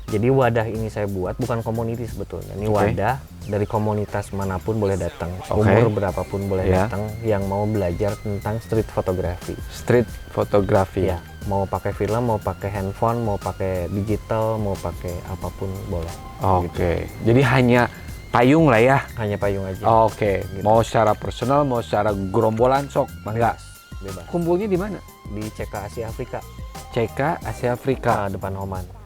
Jadi wadah ini saya buat bukan community sebetulnya. Ini wadah dari komunitas manapun boleh datang, umur berapapun boleh datang yang mau belajar tentang street photography. Street photography. Ya, mau pakai film, mau pakai handphone, mau pakai digital, mau pakai apapun boleh. Oke. Jadi hanya payung lah ya. Hanya payung aja. Oke. Gitu. Mau secara personal, mau secara gerombolan sok, enggak. Bebas. Kumpulnya di mana? Di CK Asia Afrika. CK Asia Afrika. Depan Homan.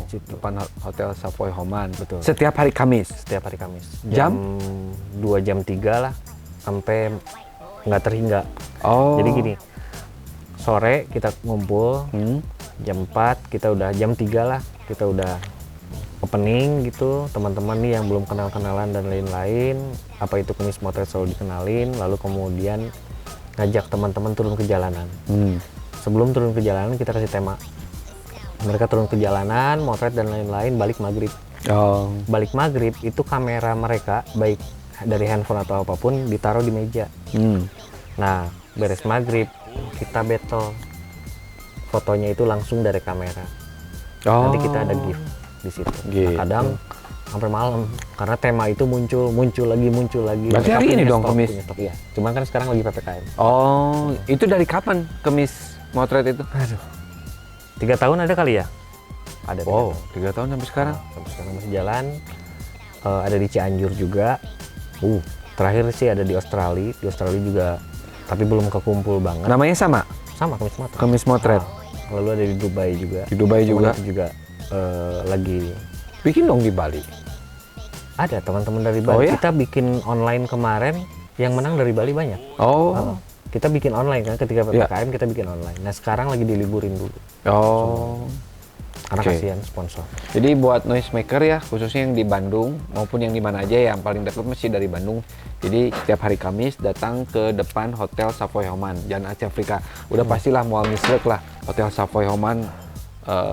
Depan Hotel Savoy Homan. Betul. Setiap hari Kamis. Setiap hari Kamis. Jam 2 jam 3 lah sampai nggak terhingga. Jadi gini, sore kita ngumpul, jam 4 kita udah, jam 3 lah kita udah opening gitu. Teman-teman nih yang belum kenal-kenalan dan lain-lain, apa itu Kemis Motret selalu dikenalin, lalu kemudian ngajak teman-teman turun ke jalanan. Sebelum turun ke jalanan kita kasih tema. Mereka turun ke jalanan, motret dan lain-lain, balik maghrib. Balik maghrib itu kamera mereka, baik dari handphone atau apapun, ditaruh di meja. Nah, beres maghrib, kita battle. Fotonya itu langsung dari kamera. Nanti kita ada gift di situ. Nah, kadang sampai malam, karena tema itu muncul lagi. Berarti hari ini dong Kemis? Iya, cuman kan sekarang lagi PPKM. Itu dari kapan Kemis motret itu? 3 tahun ada kali ya? Ada. 3 tahun sampai sekarang? Sampai sekarang masih jalan. Ada di Cianjur juga. Terakhir sih ada di Australia. Di Australia juga, tapi belum kekumpul banget. Namanya sama? Sama, Kemis Motret. Kemis Motret. Lalu ada di Dubai juga. Di Dubai juga? Itu juga lagi. Bikin dong di Bali? Ada teman-teman dari Bali. Ya? Kita bikin online kemarin, yang menang dari Bali banyak. Kita bikin online kan, ketika PPKM kita bikin online. Nah sekarang lagi diliburin dulu. Karena kasihan sponsor. Jadi buat noisemaker ya, khususnya yang di Bandung maupun yang di mana aja, yang paling dekat masih dari Bandung. Jadi setiap hari Kamis datang ke depan Hotel Savoy Homan, Jalan Asia Afrika. Udah pastilah mau misrek lah, Hotel Savoy Homan,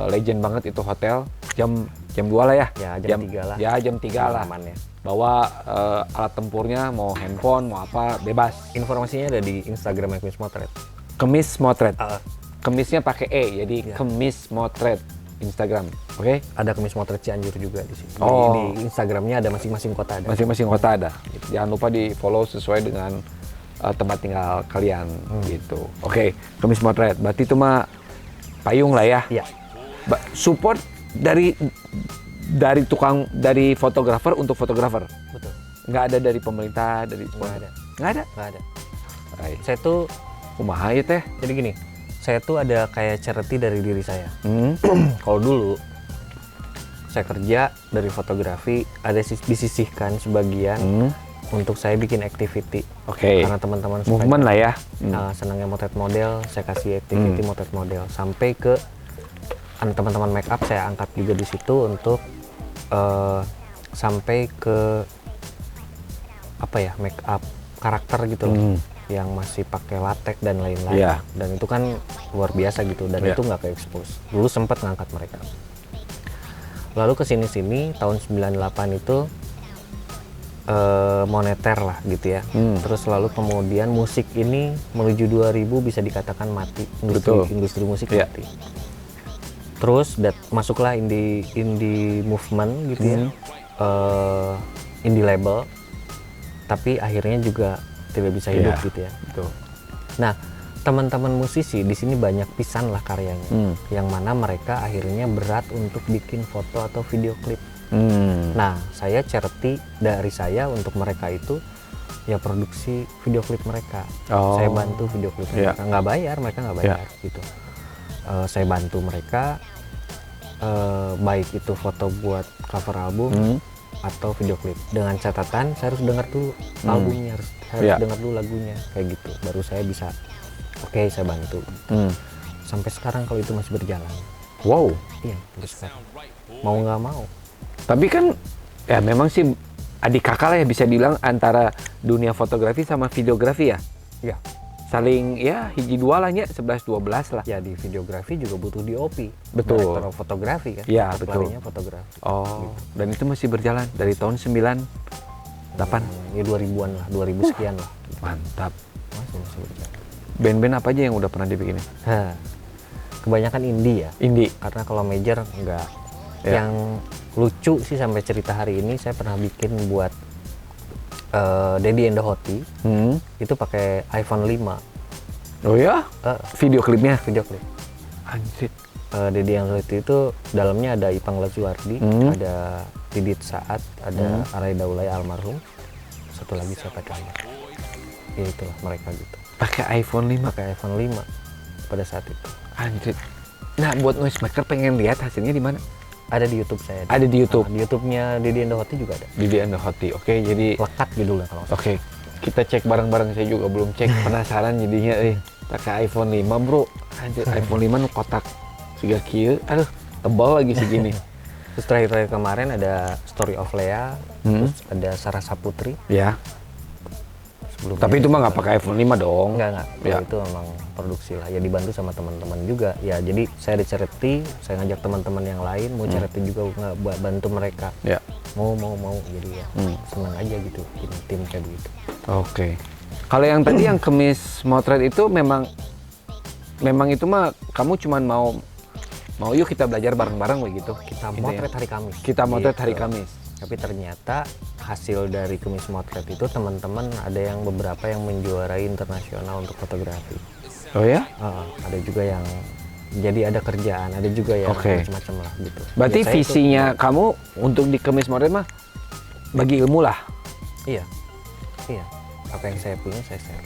legend banget itu hotel. Jam 2 lah ya? Ya jam 3 lah. Ya jam 3 lah. Aman ya. Bawa alat tempurnya, mau handphone, mau apa, bebas. Informasinya ada di Instagram Kemis Motret. Kemis Motret. Kemisnya pakai E, jadi Kemis Motret. Instagram. Oke? Ada Kemis Motret Cianjur juga di sini. Oh. Di Instagramnya ada masing-masing kota ada. Masing-masing kota ada. Jangan lupa di follow sesuai dengan tempat tinggal kalian gitu. Oke, Kemis Motret. Berarti itu mah payung lah ya. Iya. Support dari fotografer untuk fotografer. Betul. Nggak ada dari pemerintah, dari Nggak ada. Nggak ada. Nggak ada. Ay, Saya tuh kumaha ya teh? jadi gini. Saya tuh ada kayak charity dari diri saya. Hmm. Kalau dulu saya kerja dari fotografi, ada disisihkan sebagian untuk saya bikin activity. Oke. Karena teman-teman suka Movement lah ya. senangnya motret model, saya kasih activity motret model sampai ke teman-teman make up saya angkat juga di situ untuk sampai ke apa ya, make up karakter gitu loh, yang masih pakai latex dan lain-lain. Yeah. Dan itu kan luar biasa gitu, dan Yeah. itu nggak ke expose. Dulu sempat ngangkat mereka. Lalu kesini-sini tahun 98 itu moneter lah gitu ya. Terus lalu kemudian musik ini menuju 2000 bisa dikatakan mati, industri musik mati. Terus masuklah indie movement gitu ya, indie label, tapi akhirnya juga tidak bisa hidup gitu ya. Betul. Nah, teman-teman musisi di sini banyak pisan lah karyanya, yang mana mereka akhirnya berat untuk bikin foto atau video klip. Nah, saya charity dari saya untuk mereka itu ya produksi video klip mereka. Saya bantu video klip mereka, nggak bayar, mereka nggak bayar gitu. Saya bantu mereka, baik itu foto buat cover album atau video klip. Dengan catatan saya harus dengar dulu albumnya, harus dengar dulu lagunya, kayak gitu. Baru saya bisa, oke, saya bantu. Sampai sekarang kalau itu masih berjalan. Wow. Iya, sampai sekarang. Mau nggak mau. Tapi kan ya memang sih adik kakak lah ya bisa bilang antara dunia fotografi sama videografi ya. Ya. Saling ya hiji dua lah nya 11-12 lah. Ya di videografi juga butuh DOP. Betul. Director of fotografi kan. Iya, betul. Pelarinya fotografi. Oh, dan itu masih berjalan dari tahun 98. Ya 2000-an lah, 2000 sekian lah. Mantap. Masih berjalan. Band-band apa aja yang udah pernah dibikinin? Kebanyakan indie ya. Indie. Karena kalau major enggak. Ya. Yang lucu sih sampai cerita hari ini, saya pernah bikin buat Daddy and the Hottie. Itu pakai iPhone 5. Oh ya? Video klipnya? Video klip. Anjir. Daddy and the Hottie itu dalamnya ada Ipang Lazuardi, ada Didit Saat, ada Arai Daulay almarhum. Satu lagi siapa lagi? Ya itulah mereka gitu. Pakai iPhone 5? Pakai iPhone 5 pada saat itu. Anjir. Nah, buat noisemaker pengen lihat hasilnya di mana? Ada di YouTube saya. Ada di YouTube. Di YouTube-nya Daddy and the Hottie juga ada. Didi and the Hottie. Oke, jadi Lekat judulnya kalau nggak salah. oke. Kita cek bareng-bareng, saya juga belum cek. Penasaran jadinya pakai iPhone 5, Bro. Anjir, iPhone 5 nu kotak siga kieu. Aduh, tebal lagi segini. Terus terakhir kemarin ada Story of Lea, terus ada Sarah Saputri. Ya. Sebelumnya Tapi itu mah nggak pakai iPhone 5 dong. Enggak. Ya. Itu memang produksi lah. Ya dibantu sama teman-teman juga. Ya jadi saya di charity, saya ngajak teman-teman yang lain mau charity juga bantu mereka. Ya. Mau. Jadi ya senang aja gitu tim kayak begitu. Oke. Kalau yang tadi yang Kemis Motret itu memang itu mah kamu cuman mau yuk kita belajar bareng-bareng begitu. Kita Gitu motret ya. hari Kamis. Kita motret hari Gitu. Kamis. Tapi ternyata hasil dari Kemis Motret itu teman-teman ada yang beberapa yang menjuarai internasional untuk fotografi. Oh ya? Ada juga yang jadi ada kerjaan, ada juga yang Oke. macam-macam lah gitu. Berarti Ya, saya visinya kamu untuk di Kemis Motret mah bagi ilmu lah. Iya. Apa yang saya punya saya share.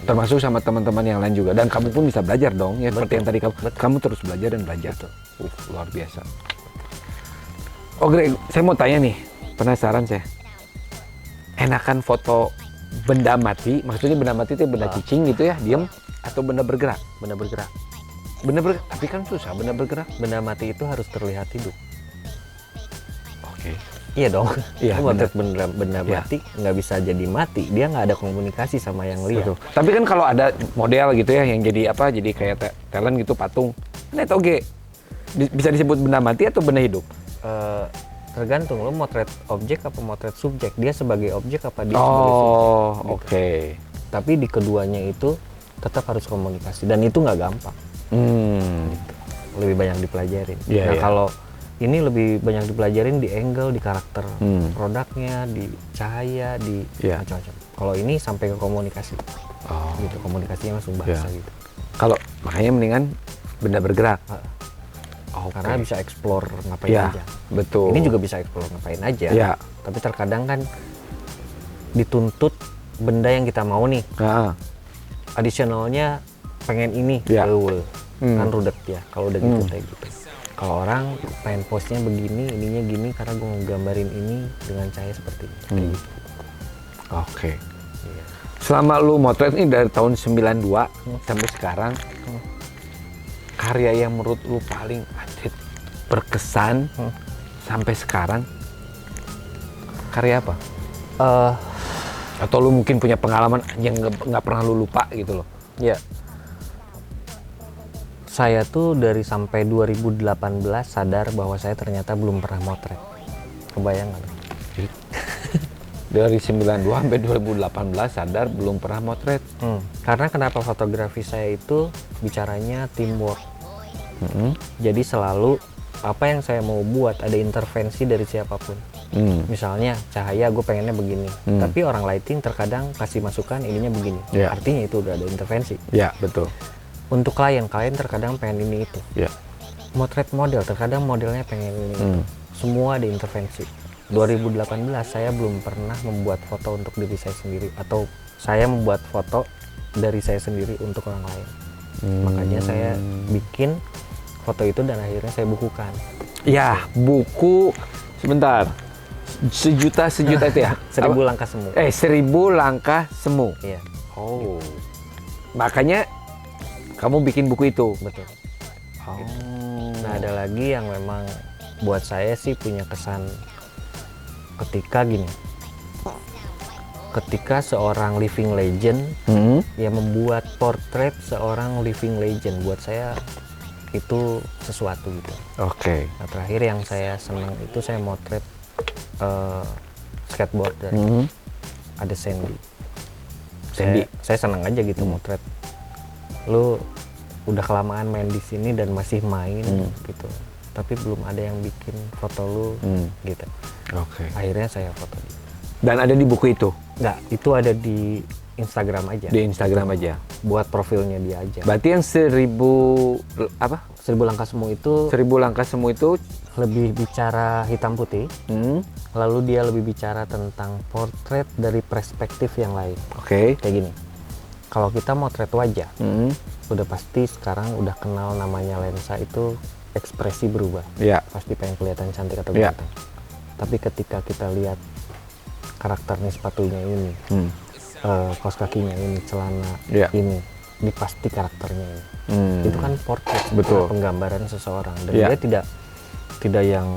Termasuk sama teman-teman yang lain juga. Dan kamu pun bisa belajar dong. Ya seperti yang tadi Betul. kamu terus belajar dan belajar. Luar biasa. Oh Greg, saya mau tanya nih. Penasaran saya. Enakan foto benda mati, maksudnya benda mati itu benda cicing gitu ya, diem, atau benda bergerak? Benda bergerak. Benda bergerak, tapi kan susah benda bergerak. Benda mati itu harus terlihat hidup. Oke. Iya dong. Iya, Lu motret benda Iya. mati nggak bisa jadi mati. Dia nggak ada komunikasi sama yang lihat. Betul. Tapi kan kalau ada model gitu ya, yang jadi apa, jadi kayak talent gitu, patung. Net oke. Bisa disebut benda mati atau benda hidup? Tergantung lu motret objek apa motret subjek. Dia sebagai objek apa dia sebagai subjek. Oh, oke. Tapi di keduanya itu tetap harus komunikasi dan itu nggak gampang. lebih banyak dipelajarin. Iya, Nah iya. kalau ini lebih banyak dipelajarin di angle, di karakter produknya, di cahaya, di Iya. macam-macam. Kalau ini sampai ke komunikasi, Oh. gitu. Komunikasinya langsung bahasa Iya. gitu. Kalau makanya mendingan benda bergerak. Oke. Karena bisa explore ngapain Iya, aja. betul. Ini juga bisa explore ngapain aja. Iya. Tapi terkadang kan dituntut benda yang kita mau nih. Nah, Additionalnya pengen ini, Iya. kan rudet ya. Kalau udah gitu kayak gitu. Kalau orang pengen postnya begini, ininya gini karena gue nggambarin ini dengan cahaya seperti ini. Kayak gitu. oke. Iya. Selama lu motret ini dari tahun 92 sampai sekarang, karya yang menurut lu paling berkesan sampai sekarang, karya apa? Eh, Atau lu mungkin punya pengalaman yang nggak pernah lu lupa gitu loh? ya. Saya tuh dari sampai 2018 sadar bahwa saya ternyata belum pernah motret. Kebayang nggak? Dari 92 sampai 2018 sadar belum pernah motret. Karena kenapa fotografi saya itu bicaranya teamwork. Mm-mm. Jadi selalu apa yang saya mau buat ada intervensi dari siapapun. Misalnya cahaya gue pengennya begini, tapi orang lighting terkadang kasih masukan ininya begini. Ya. Artinya itu udah ada intervensi. Ya, betul. Untuk klien terkadang pengen ini itu. Ya. Motret model terkadang modelnya pengen ini itu. Semua ada intervensi. 2018 saya belum pernah membuat foto untuk diri saya sendiri atau saya membuat foto dari saya sendiri untuk orang lain. Makanya saya bikin foto itu dan akhirnya saya bukukan. Ya, buku sebentar. Sejuta itu ya? 1000 Apa? langkah semu. 1000 langkah semu. Iya, Oh. Makanya kamu bikin buku itu. betul. Oh. Nah, ada lagi yang memang buat saya sih punya kesan ketika gini. Ketika seorang living legend yang membuat portrait seorang living legend, buat saya itu sesuatu gitu. Oke. Nah, terakhir yang saya senang itu saya motret skateboarder. Ada Sandy. Sandy. Saya senang aja gitu motret. Lu udah kelamaan main di sini dan masih main gitu. Tapi belum ada yang bikin foto lu gitu. Oke. Akhirnya saya foto dia. Dan ada di buku itu? Enggak, itu ada di Instagram aja. Di Instagram aja? Buat profilnya dia aja. Berarti yang 1000 apa? 1000 langkah semu itu 1000 langkah semu itu lebih bicara hitam putih. Lalu dia lebih bicara tentang portrait dari perspektif yang lain. Oke. Kayak gini. Kalau kita motret wajah, udah pasti sekarang udah kenal namanya lensa itu ekspresi berubah. Ya. Pasti pengen kelihatan cantik atau Iya. ganteng. Tapi ketika kita lihat karakternya sepatunya ini, kaos kakinya ini, celana Iya. ini pasti karakternya ini. Itu kan portrait, Betul. penggambaran seseorang. Dan Iya. dia tidak yang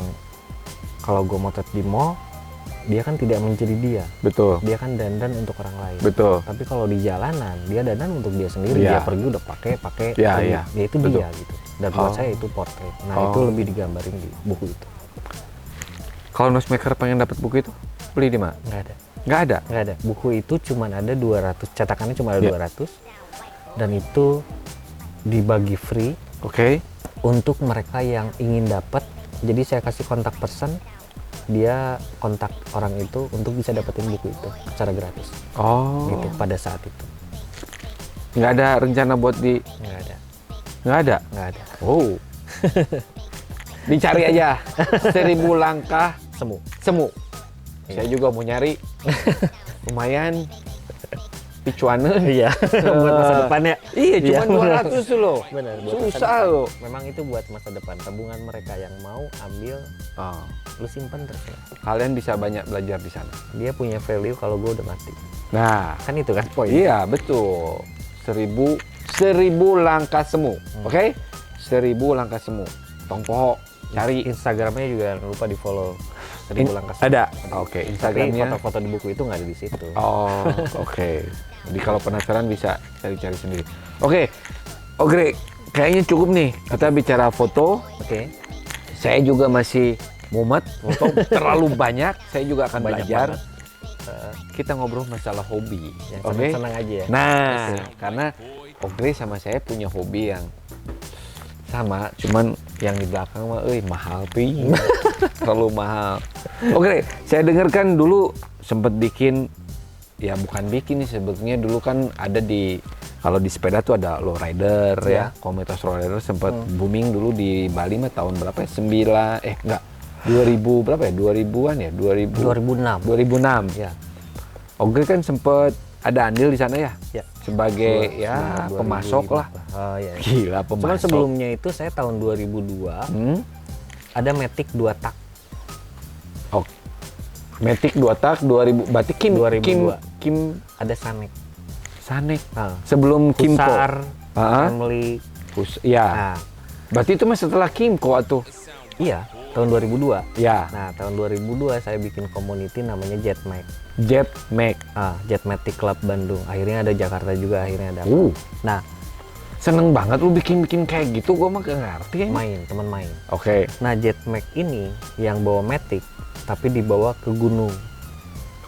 kalau gue motret di mall, dia kan tidak menjadi dia. Betul. Dia kan dandan untuk orang lain. Betul. Tapi kalau di jalanan, dia dandan untuk dia sendiri. Iya. Dia pergi udah pakai Iya, pergi. iya. Dia itu Betul. dia gitu. Dan buat Oh. saya itu portrait. Nah, Oh. itu lebih digambarin di buku itu. Kalau nosemaker pengen dapat buku itu, beli di mana? Nggak ada. Nggak ada. Nggak ada. Buku itu cuma ada 200, cetakannya cuma ada Iya. 200. Dan itu dibagi free Oke. untuk mereka yang ingin dapat. Jadi saya kasih kontak person, dia kontak orang itu untuk bisa dapetin buku itu secara gratis. Oh. Gitu pada saat itu. Nggak ada rencana buat di... Nggak ada. Nggak ada? Nggak ada. Oh. Dicari aja. 1000 langkah Semu. semu. Saya juga mau nyari. Lumayan. Picuanan. Iya, buat masa depan ya. Iya, cuma benar. 200 loh. Benar, buat masa Susah depan. loh. Memang itu buat masa depan. Tabungan mereka yang mau ambil, Oh. lu simpen terus ya. Kalian bisa banyak belajar di sana. Dia punya value kalau gue udah mati. Nah, Kan itu kan poin. iya betul. 1000 langkah semu. Oke? 1000 langkah semu. Tong poho, cari. Instagramnya juga jangan lupa di follow. 1000 langkah semu. Ada. Oke, Tapi Instagramnya. foto-foto di buku itu nggak ada di situ. Oh, oke. Jadi kalau penasaran bisa cari-cari sendiri. Oke. Oke, kayaknya cukup nih. Kita bicara foto. Oke. Saya juga masih mumet. Foto terlalu banyak. Saya juga akan Banyak belajar. banget. Kita ngobrol masalah hobi. Yang Oke? senang-senang aja ya. Nah, karena Ogre sama saya punya hobi yang sama, cuman yang di belakang mah mahal pi. Terlalu mahal. Oke, saya dengarkan dulu sempat bikin, ya bukan bikin nih sebetulnya, dulu kan ada di, kalau di sepeda tuh ada lowrider ya, komunitas lowrider sempat booming dulu di Bali mah tahun berapa ya? 2000 berapa ya? 2000-an ya? 2006. 2006. Ya. Ogre kan sempat ada andil di sana ya? Ya. Sebagai Sekitar 2005. pemasok lah. Oh, iya. Gila, pemasok. Cuman sebelumnya itu saya tahun 2002 ada Matic 2 tak. Oh. Matic 2 tak 2000, berarti Kim 2002. Kim Ada Sanek. Sanek. Nah, Sebelum Kimco. Husar, Family. Ya. Nah, Berarti itu mah setelah Kimco atuh. iya, tahun 2002. Ya. Nah, tahun 2002 saya bikin community namanya Jetmac. Jetmac. Jetmatic Club Bandung. Akhirnya ada Jakarta juga, akhirnya ada. Nah, Seneng banget lu bikin kayak gitu, gua mah gak ngerti. teman main. Oke. Nah, Jetmac ini yang bawa Matic tapi dibawa ke gunung.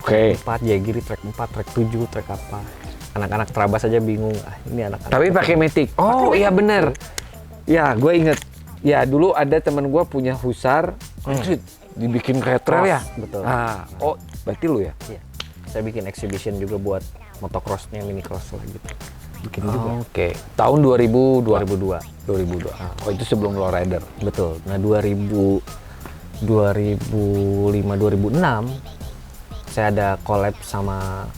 Oke. 4 Jagiri track 4, track 7, track apa. Anak-anak Trabas aja bingung. Ini anak-anak. Tapi pakai Matic. Oh, iya bener. Ya, gue inget. Ya, dulu ada teman gua punya Husar, dibikin kayak trail ya. Betul. Oh, berarti lu ya? Iya. Saya bikin exhibition juga buat motocrossnya, mini cross lah gitu. Bikin juga. Oke. Tahun 2002. 2002. 2002. Oh, itu sebelum lowrider. Betul. Nah, 2005 2006 saya ada collab sama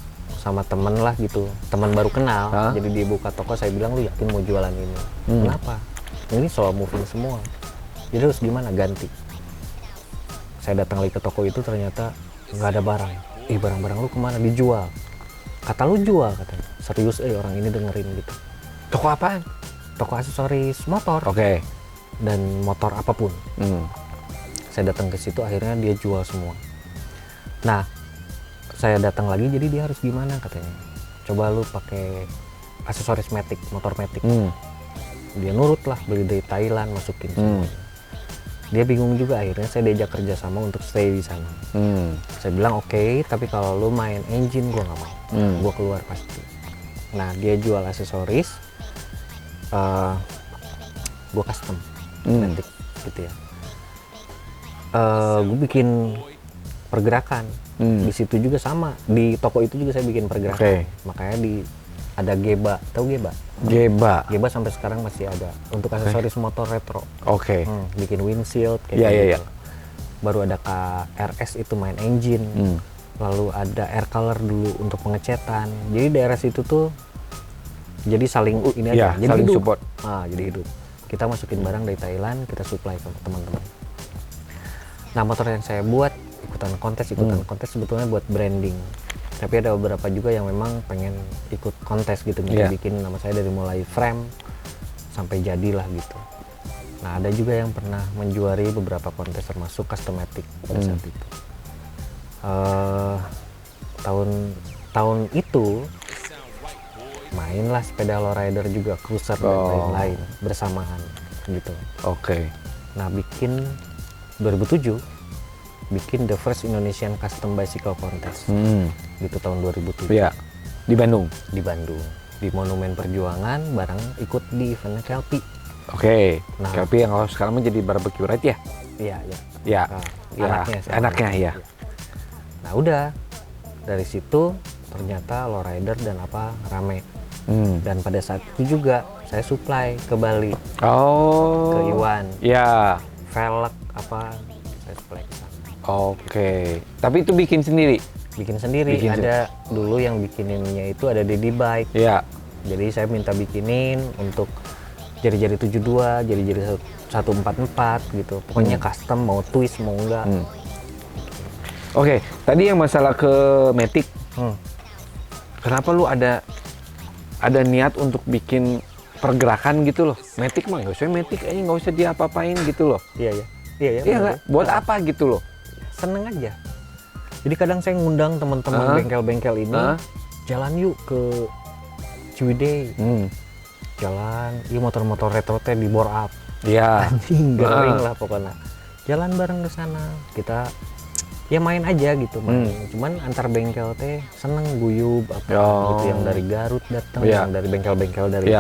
temen lah gitu, teman baru kenal. Jadi dia buka toko, saya bilang, lu yakin mau jualan ini? Kenapa? Ini soal moving semua, jadi harus gimana, ganti. Saya datang lagi ke toko itu, ternyata nggak ada barang. Barang-barang lu kemana? Dijual. Kata lu jual, katanya. Serius, orang ini dengerin gitu. Toko apaan? Toko aksesoris motor. Oke. Dan motor apapun. Saya datang ke situ, akhirnya dia jual semua. Nah, saya datang lagi, jadi dia harus gimana, katanya. Coba lu pakai aksesoris Matic, motor Matic. Dia nurut lah, beli dari Thailand, masukin semua. Dia bingung juga, akhirnya saya diajak kerjasama untuk stay di sana. Saya bilang oke, tapi kalau lu main engine gua nggak mau, gua keluar pasti. Nah, dia jual aksesoris, gua custom Matic gitu ya. Gue bikin pergerakan. Di situ juga sama, di toko itu juga saya bikin pergerakan. Makanya ada Geba, tahu Geba? Geba sampai sekarang masih ada untuk aksesoris motor retro. Bikin windshield kayak gitu. Baru ada KRS itu main engine. Lalu ada air color dulu untuk pengecetan. Jadi daerah situ tuh jadi saling ini aja, jadi saling hidup. support. Jadi hidup. Kita masukin barang dari Thailand, kita supply ke teman-teman. Nah, motor yang saya buat ikutan kontes sebetulnya buat branding. Tapi ada beberapa juga yang memang pengen ikut kontes gitu, bikin nama saya dari mulai frame sampai jadilah gitu. Nah, ada juga yang pernah menjuari beberapa kontes termasuk Customatic pada saat itu. Tahun itu mainlah sepeda lowrider juga, cruiser dan lain-lain bersamaan gitu. Nah, bikin 2007 bikin the first Indonesian Custom Bicycle Contest gitu tahun 2007. Iya. Di Bandung. Di Bandung, di Monumen Perjuangan, bareng ikut di eventnya Kelpi. Nah, Kelpi yang kalau sekarang menjadi barbecue right ya? Iya. Anaknya ya. Nah, udah dari situ ternyata lowrider dan apa rame. Dan pada saat itu juga saya supply ke Bali. Ke Iwan. Ya. Velg apa saya supply ke sana. Tapi itu bikin sendiri? Bikin sendiri. Ada dulu yang bikininnya itu ada Dedi Bike. Iya. Jadi saya minta bikinin untuk jari-jari 72, jari-jari 144 gitu. Pokoknya custom, mau twist mau enggak. Tadi yang masalah ke Matic. Kenapa lu ada niat untuk bikin pergerakan gitu loh? Matic mah nggak usah Matic aja, nggak usah diapa-apain gitu loh. Iya nggak? Buat apa gitu loh? Seneng aja. Jadi kadang saya ngundang teman-teman bengkel-bengkel ini, jalan yuk ke Ciwidey. Jalan, motor-motor retro teh di bore up. Iya. Anjing, garing lah pokoknya. Jalan bareng ke sana. Kita ya main aja gitu, cuman antar bengkel teh seneng guyub apa gitu, yang dari Garut datang, yang dari bengkel-bengkel dari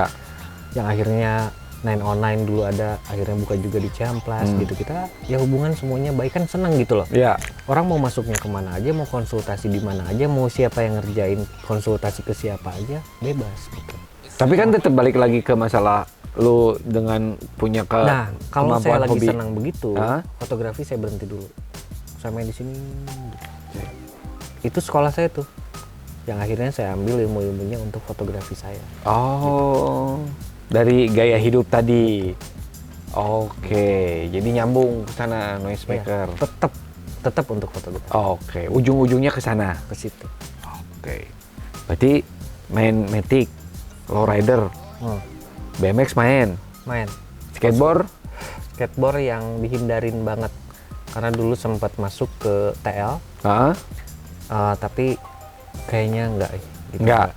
yang akhirnya 909 dulu ada, akhirnya buka juga di Ciamplas gitu. Kita ya hubungan semuanya baik, kan seneng gitu loh. Ya. Orang mau masuknya kemana aja, mau konsultasi di mana aja, mau siapa yang ngerjain konsultasi ke siapa aja, bebas gitu. Tapi kan tetap balik lagi ke masalah lu dengan punya Nah, kalau saya kemampuan lagi hobi. senang begitu, Hah? fotografi saya berhenti dulu. Saya main di sini. Itu sekolah saya tuh. Yang akhirnya saya ambil ilmu-ilmunya untuk fotografi saya. Oh, dari gaya hidup tadi. Oke, jadi nyambung ke sana noisemaker. Ya, tetap untuk fotografi. Oke, ujung-ujungnya ke sana. Ke situ. Oke. Berarti main Matic, lowrider, BMX main, Main. skateboard. Skateboard yang dihindarin banget. Karena dulu sempat masuk ke TL, Hah? tapi kayaknya enggak. Gitu. Enggak.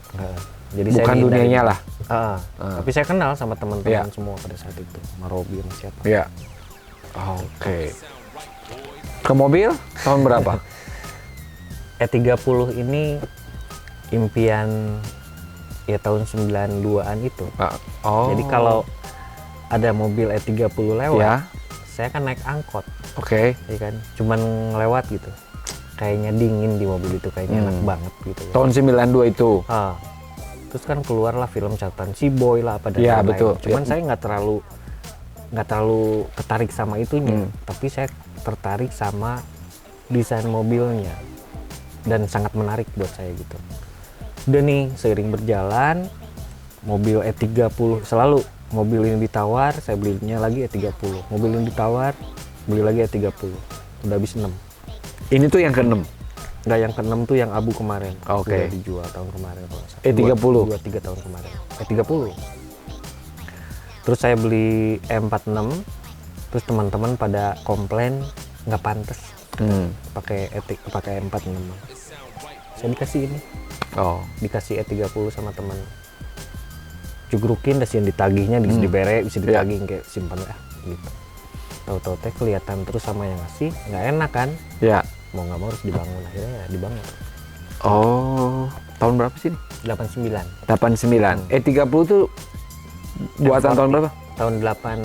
Jadi Bukan saya dihindarin. dunianya lah. Tapi saya kenal sama teman-teman Iya. semua pada saat itu. Sama Robi sama siapa. Ya. Oke. Ke mobil tahun berapa? E30 ini impian ya tahun 92-an itu. Oh. Jadi kalau ada mobil E30 lewat, Ya. saya kan naik angkot, Oke. ya kan. Cuman lewat gitu. Kayaknya dingin di mobil itu, kayaknya enak banget gitu. Tahun 92 itu. Terus kan keluarlah film catatan si Boy lah apa dan Iya, lain-lain. betul. Cuman saya nggak terlalu tertarik sama itunya, tapi saya tertarik sama desain mobilnya dan sangat menarik buat saya gitu. Udah nih, seiring berjalan mobil E30 selalu, mobil ini ditawar, saya belinya lagi E30. Mobil ini ditawar, beli lagi E30. Udah habis 6. Ini tuh yang ke-6. Enggak, yang ke-6 tuh yang abu kemarin. Oke. Udah dijual tahun kemarin kalau nggak salah. E30. 2-3 tahun kemarin. E30. Terus saya beli E46. Terus teman-teman pada komplain nggak pantas pakai E46. Saya dikasih ini. Oh. Dikasih E30 sama teman. Jugrukin, dan ditagihnya, bisa dibere, bisa ditagih, kayak simpan ya gitu. Tahu-tahu teh kelihatan terus sama yang ngasih, nggak enak kan? Ya. Mau nggak mau harus dibangun, akhirnya ya dibangun. Oh. Tahun berapa sih? 89. 89. E30 tuh buatan tahun berapa? Tahun 8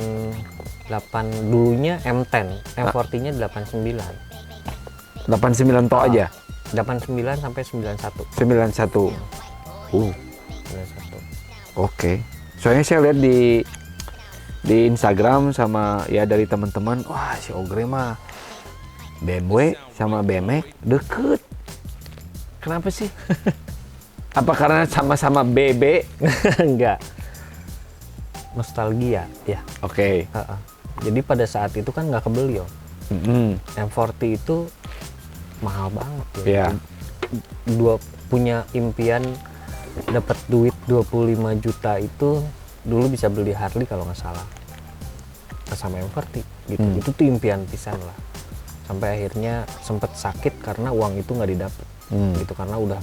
dulunya M10, M40-nya 89. 89 toh aja. 89 sampai 91. 91. 91. Oke. Soalnya saya lihat di Instagram sama ya dari teman-teman, wah si Ogre mah BMW sama BMX deket. Kenapa sih? Apa karena sama-sama BB? Enggak. Nostalgia ya. Oke. Jadi pada saat itu kan nggak kebeli yo. M40 itu mahal banget ya. Iya. Punya impian dapat duit 25 juta itu dulu bisa beli Harley kalau nggak salah. Sama M40 gitu. Itu tuh impian pisan lah. Sampai akhirnya sempet sakit karena uang itu nggak didapat. Gitu, karena udah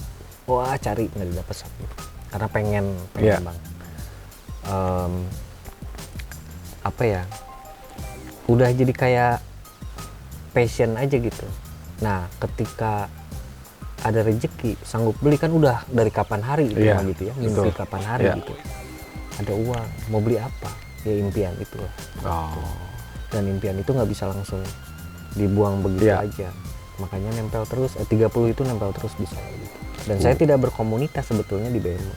cari nggak didapat sakit. Karena pengen banget. Apa ya? Udah jadi kayak passion aja gitu. Nah, ketika ada rezeki sanggup beli, kan udah dari kapan hari itu mah gitu ya, mimpi kapan hari gitu. Ada uang, mau beli apa? Ya impian itu lah. Dan impian itu nggak bisa langsung dibuang begitu aja. Makanya nempel terus, 30 itu nempel terus di saya gitu. Dan saya tidak berkomunitas sebetulnya di BMW.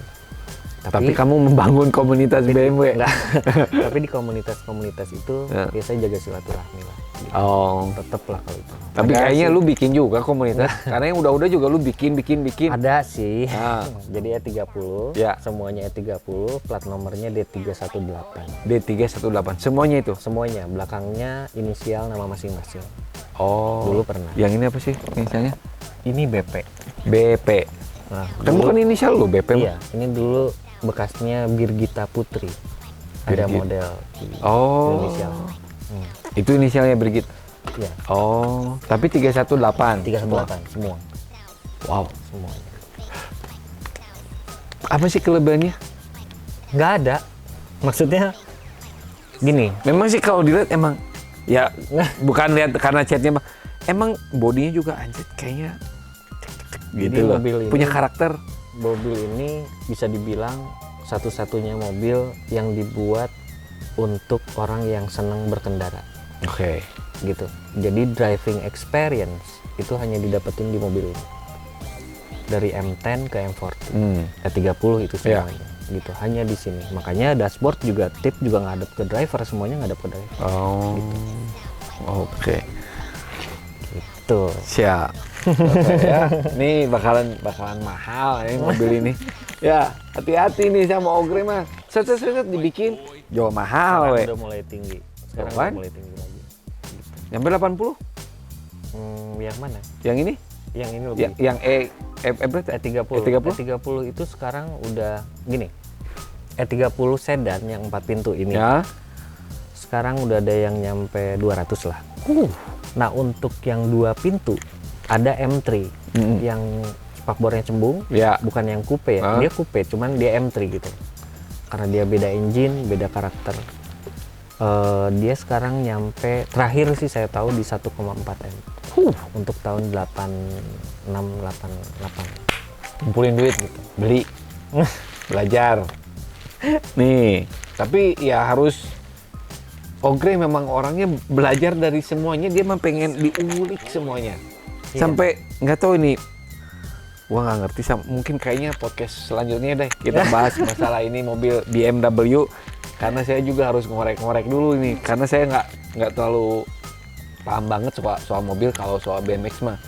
Tapi kamu membangun komunitas BMW. Enggak. Tapi di komunitas-komunitas itu biasanya jaga silaturahmi lah. Gitu. Tetep lah kalau itu. Tapi Ada kayaknya sih. lu bikin juga komunitas. Karena yang udah-udah juga lu bikin. Ada sih. Ah. Jadi E30, Ya. semuanya E30, plat nomornya D318. D318. Semuanya itu. Semuanya, belakangnya inisial nama masing-masing. Oh. Dulu pernah. Yang ini apa sih inisialnya? Ini BP. BP. Nah, Kan bukan inisial lu BP. Iya, ini dulu bekasnya Birgita Putri. Ada Birgit. model Oh. inisial. Itu inisialnya Brigit. Iya, Oh, tapi 318. 318 semua. Wow. Semuanya. Apa sih kelebihannya? Nggak ada. Maksudnya gini, Memang sih kalau dilihat emang ya bukan lihat karena catnya, emang bodinya juga anjir kayaknya gitu Jadi loh. mobil ini- Punya karakter. mobil ini bisa dibilang satu-satunya mobil yang dibuat untuk orang yang senang berkendara Oke. gitu. Jadi driving experience itu hanya didapetin di mobil ini. Dari M10 ke M40, E30 itu semuanya gitu, hanya di sini. Makanya dashboard juga tip juga ngadep ke driver, semuanya ngadep ke driver. Oh. Gitu. Oke. Gitu. Siap. Oke, ya. Ini bakalan mahal ini mobil ini. Ya, hati-hati nih sama Ogre mah. Set dibikin jauh mahal we. Udah mulai tinggi. Sekarang Apaan? udah mulai tinggi lagi. Nyampe 80? Yang mana? Yang ini? Yang ini lebih. Yang berarti E30. E30? E30 itu sekarang udah gini. E30 sedan yang 4 pintu ini. Ya. Sekarang udah ada yang nyampe 200 lah. Nah, untuk yang 2 pintu ada M3 yang spakbornya cembung, Ya. bukan yang coupe ya. Dia coupe, cuman dia M3 gitu. Karena dia beda engine, beda karakter. Dia sekarang nyampe, terakhir sih saya tahu di 1,4 M. Untuk tahun 8688. Kumpulin duit gitu. Beli. Belajar. Nih, tapi ya harus Ogre memang orangnya belajar dari semuanya, dia mah pengen diulik semuanya. Iya. Sampai nggak tahu ini, gua nggak ngerti. Mungkin kayaknya podcast selanjutnya deh kita bahas masalah ini mobil BMW, karena saya juga harus ngorek-ngorek dulu ini, karena saya nggak terlalu paham banget soal mobil. Kalau soal BMX mah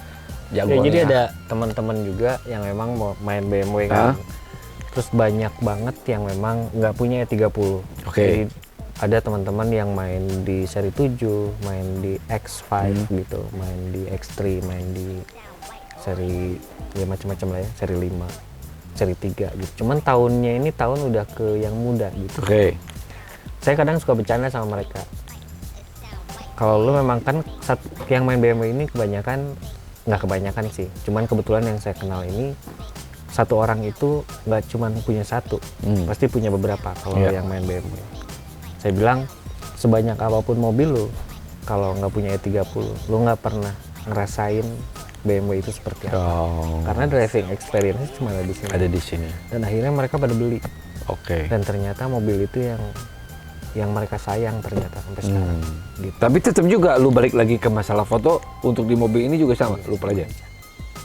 Ya, jagoannya. jadi ada teman-teman juga yang memang mau main BMW kan. Terus banyak banget yang memang nggak punya E30. Oke. Jadi ada teman-teman yang main di seri 7, main di X5 gitu, main di X3, main di seri ya macam-macam lah ya, seri 5, seri 3 gitu. Cuman tahunnya ini tahun udah ke yang muda gitu. Oke. Saya kadang suka bercanda sama mereka. Kalau lu memang kan yang main BMW ini kebanyakan, nggak kebanyakan sih, cuman kebetulan yang saya kenal ini satu orang itu nggak cuman punya satu, pasti punya beberapa kalau yang main BMW. Saya bilang sebanyak apapun mobil lu, kalau nggak punya E30, lu nggak pernah ngerasain BMW itu seperti apa. Karena driving experience cuma ada di sini. Ada di sini. Dan akhirnya mereka pada beli. Oke. Dan ternyata mobil itu yang mereka sayang ternyata sampai sekarang. Gitu. Tapi tetap juga lu balik lagi ke masalah foto, untuk di mobil ini juga sama, lu pelajari.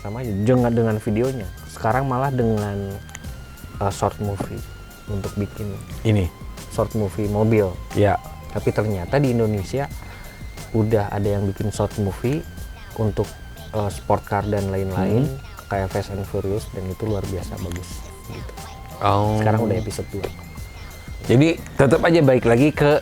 Sama aja dengan videonya. Sekarang malah dengan short movie untuk bikin Ini. short movie mobil. Ya. Tapi ternyata di Indonesia udah ada yang bikin short movie untuk sport car dan lain-lain, kayak Fast and Furious, dan itu luar biasa bagus gitu. Sekarang udah episode 2. Jadi tetap aja balik lagi ke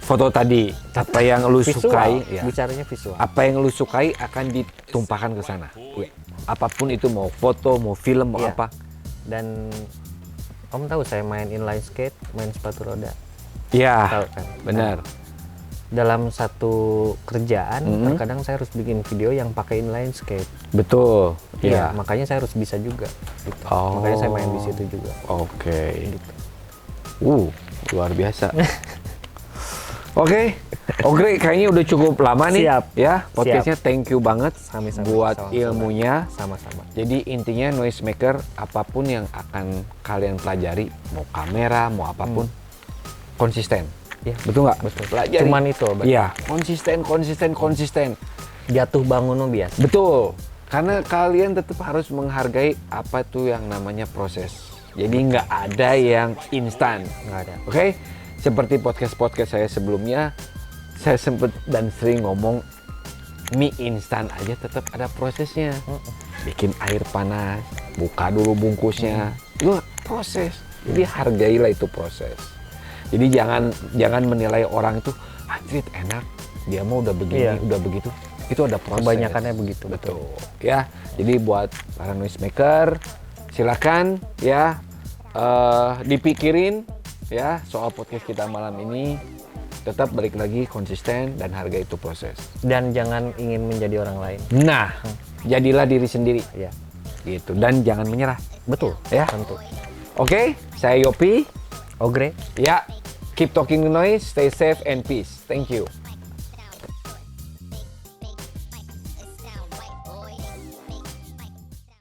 foto tadi. Apa yang lu sukai, ya. Bicaranya visual. Apa yang lu sukai akan ditumpahkan ke sana. Ya. Apapun itu, mau foto, mau film, mau Iya. apa. Dan Om tahu saya main inline skate, main sepatu roda. Iya. Tahu kan? Benar. Dalam satu kerjaan, terkadang saya harus bikin video yang pakai inline skate. Betul. Iya, Iya. makanya saya harus bisa juga. Gitu. Oh. Makanya saya main di situ juga. Oke. Gitu. Luar biasa. Oke, Ogre kayaknya udah cukup lama nih. Siap. Ya, podcastnya thank you banget Sama-sama. buat Sama-sama. ilmunya. Sama-sama. Jadi intinya noisemaker, apapun yang akan kalian pelajari, mau kamera, mau apapun, konsisten. Iya. Betul nggak? Betul. Pelajari. Cuman itu obat. Iya, konsisten. Jatuh bangun biasa. Betul. Karena kalian tetap harus menghargai apa tuh yang namanya proses. Jadi nggak ada yang instan. Nggak ada. Oke? Seperti podcast saya sebelumnya, saya sempet dan sering ngomong, mie instan aja tetap ada prosesnya. Bikin air panas, buka dulu bungkusnya, itu proses. Jadi hargailah itu proses. Jadi jangan menilai orang itu, anjir enak, dia mau udah begini, Iya. udah begitu. Itu ada proses. Kebanyakannya begitu. Betul. Ya, jadi buat para noisemaker, silakan ya dipikirin ya soal podcast kita malam ini. Tetap balik lagi konsisten dan harga itu proses. Dan jangan ingin menjadi orang lain. Nah, jadilah diri sendiri Ya, gitu, dan jangan menyerah. betul. Ya. Tentu. Oke, saya Yopi. Ogre. Ya, keep talking the noise, stay safe and peace. Thank you.